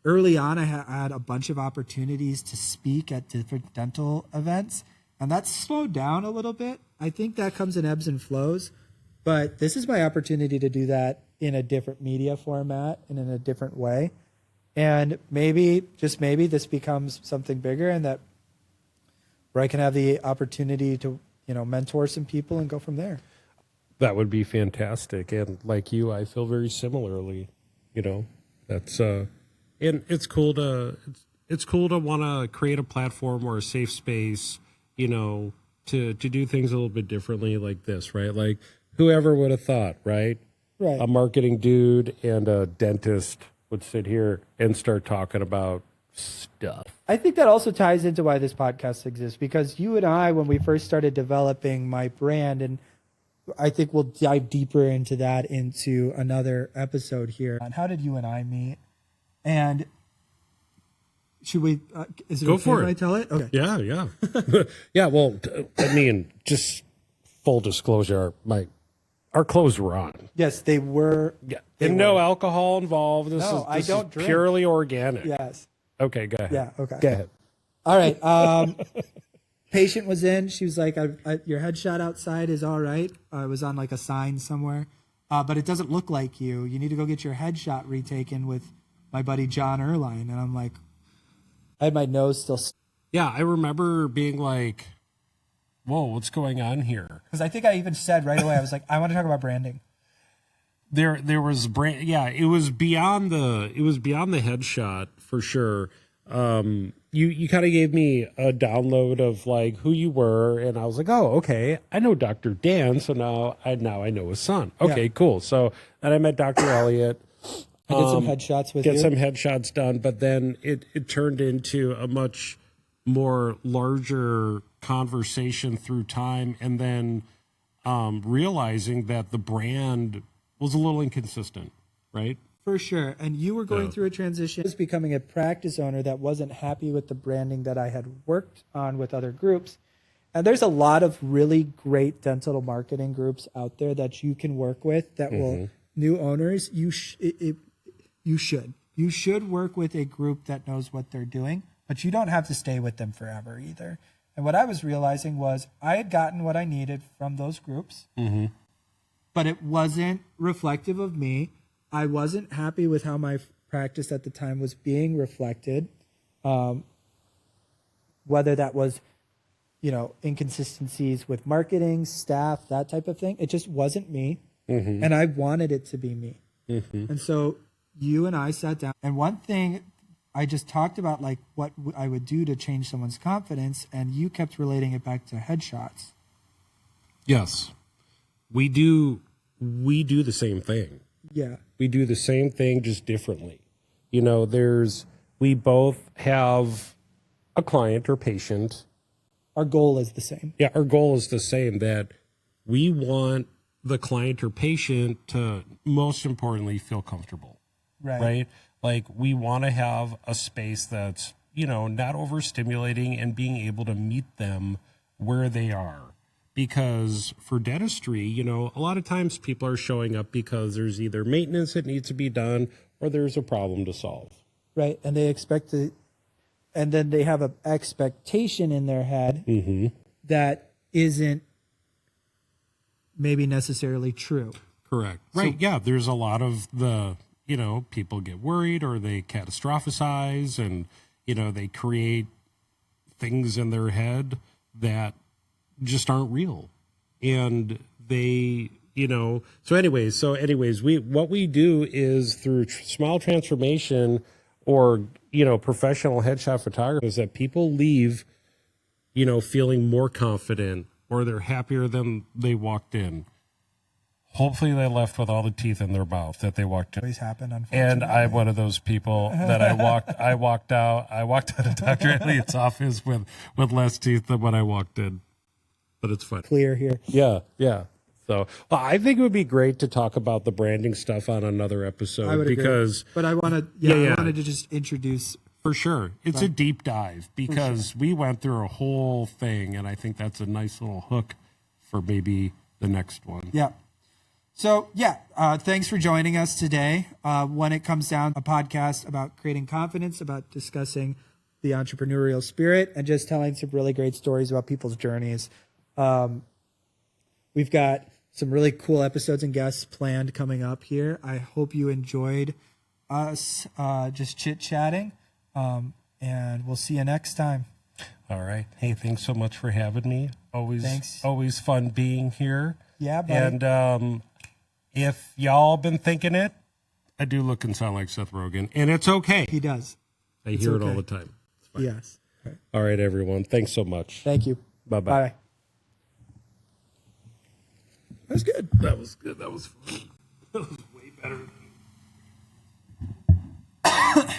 [SPEAKER 1] early on, I had a bunch of opportunities to speak at different dental events, and that's slowed down a little bit. I think that comes in ebbs and flows, but this is my opportunity to do that in a different media format and in a different way. And maybe, just maybe, this becomes something bigger, and that where I can have the opportunity to, you know, mentor some people and go from there.
[SPEAKER 2] That would be fantastic. And like you, I feel very similarly. You know, that's and it's cool to want to create a platform or a safe space, you know, to do things a little bit differently like this, right? Like whoever would have thought, right?
[SPEAKER 1] Right.
[SPEAKER 2] A marketing dude and a dentist would sit here and start talking about stuff.
[SPEAKER 1] I think that also ties into why this podcast exists, because you and I, when we first started developing my brand, and I think we'll dive deeper into that into another episode here. On how did you and I meet? And should we? Is it
[SPEAKER 2] Go
[SPEAKER 1] okay
[SPEAKER 2] for
[SPEAKER 1] if
[SPEAKER 2] it.
[SPEAKER 1] I tell it? Okay.
[SPEAKER 2] Yeah. Yeah. Well, I mean, just full disclosure, our clothes were on.
[SPEAKER 1] Yes, they were.
[SPEAKER 2] Yeah. And no alcohol involved. This
[SPEAKER 1] I don't
[SPEAKER 2] is
[SPEAKER 1] drink.
[SPEAKER 2] purely organic.
[SPEAKER 1] Yes.
[SPEAKER 2] Okay, go ahead.
[SPEAKER 1] Yeah. Okay.
[SPEAKER 2] Go ahead.
[SPEAKER 1] All right. Patient was in. She was like, "Your headshot outside is all right." I was on like a sign somewhere, but it doesn't look like you. You need to go get your headshot retaken with my buddy Jon and I. And I'm like, I had my nose still.
[SPEAKER 2] Yeah, I remember being like, "Whoa, what's going on here?"
[SPEAKER 1] Because I think I even said right away, I was like, I want to talk about branding.
[SPEAKER 2] There was brand. Yeah, it was beyond the headshot for sure. You kind of gave me a download of like who you were, and I was like, oh, okay, I know Dr. Dan, so now I know his son. Okay,
[SPEAKER 1] Yeah.
[SPEAKER 2] cool. So then I met Dr. Elliott.
[SPEAKER 1] I did some headshots with you.
[SPEAKER 2] Get some headshots done, but then it turned into a much more larger conversation through time, and then realizing that the brand was a little inconsistent, right?
[SPEAKER 1] For sure. And you were going through a transition. I was becoming a practice owner that wasn't happy with the branding that I had worked on with other groups. And there's a lot of really great dental marketing groups out there that you can work with that will, new owners, you should work with a group that knows what they're doing, but you don't have to stay with them forever either. And what I was realizing was I had gotten what I needed from those groups, but it wasn't reflective of me. I wasn't happy with how my practice at the time was being reflected. Whether that was, inconsistencies with marketing, staff, that type of thing. It just wasn't me. And I wanted it to be me. And so you and I sat down, and one thing I just talked about, like what I would do to change someone's confidence, and you kept relating it back to headshots.
[SPEAKER 2] Yes. We do the same thing.
[SPEAKER 1] Yeah.
[SPEAKER 2] We do the same thing, just differently. We both have a client or patient.
[SPEAKER 1] Our goal is the same.
[SPEAKER 2] Yeah, our goal is the same, that we want the client or patient to, most importantly, feel comfortable. Right? Like, we want to have a space that's, not overstimulating, and being able to meet them where they are. Because for dentistry, a lot of times people are showing up because there's either maintenance that needs to be done or there's a problem to solve.
[SPEAKER 1] Right. And they expect to, and then they have an expectation in their head that isn't maybe necessarily true.
[SPEAKER 2] Correct. Right. Yeah. There's a lot of the, people get worried or they catastrophize, and, they create things in their head that just aren't real. And they, so anyways, what we do is through small transformation or, professional headshot photography, is that people leave, feeling more confident, or they're happier than they walked in. Hopefully they left with all the teeth in their mouth that they walked in.
[SPEAKER 1] Always happen, unfortunately.
[SPEAKER 2] And I'm one of those people that I walked out of Dr. Elliott's office with less teeth than when I walked in. But it's fun.
[SPEAKER 1] Clear here.
[SPEAKER 2] Yeah. So I think it would be great to talk about the branding stuff on another episode.
[SPEAKER 1] I would
[SPEAKER 2] because
[SPEAKER 1] agree. But I wanted to just introduce.
[SPEAKER 2] For sure. It's a deep dive, because we went through a whole thing, and I think that's a nice little hook for maybe the next one.
[SPEAKER 1] Yeah. So, thanks for joining us today. When it comes down a podcast about creating confidence, about discussing the entrepreneurial spirit, and just telling some really great stories about people's journeys. We've got some really cool episodes and guests planned coming up here. I hope you enjoyed us just chit-chatting, and we'll see you next time.
[SPEAKER 2] All right. Hey, thanks so much for having me.
[SPEAKER 1] Thanks.
[SPEAKER 2] Always fun being here.
[SPEAKER 1] Yeah, buddy.
[SPEAKER 2] And if y'all been thinking it, I do look and sound like Seth Rogen, and it's okay.
[SPEAKER 1] He does.
[SPEAKER 2] I hear it all the time. It's fine.
[SPEAKER 1] Yes. Right.
[SPEAKER 2] All right, everyone. Thanks so much.
[SPEAKER 1] Thank you.
[SPEAKER 2] Bye-bye.
[SPEAKER 1] Bye. That was good.
[SPEAKER 2] That was good. That was fun. That was way better than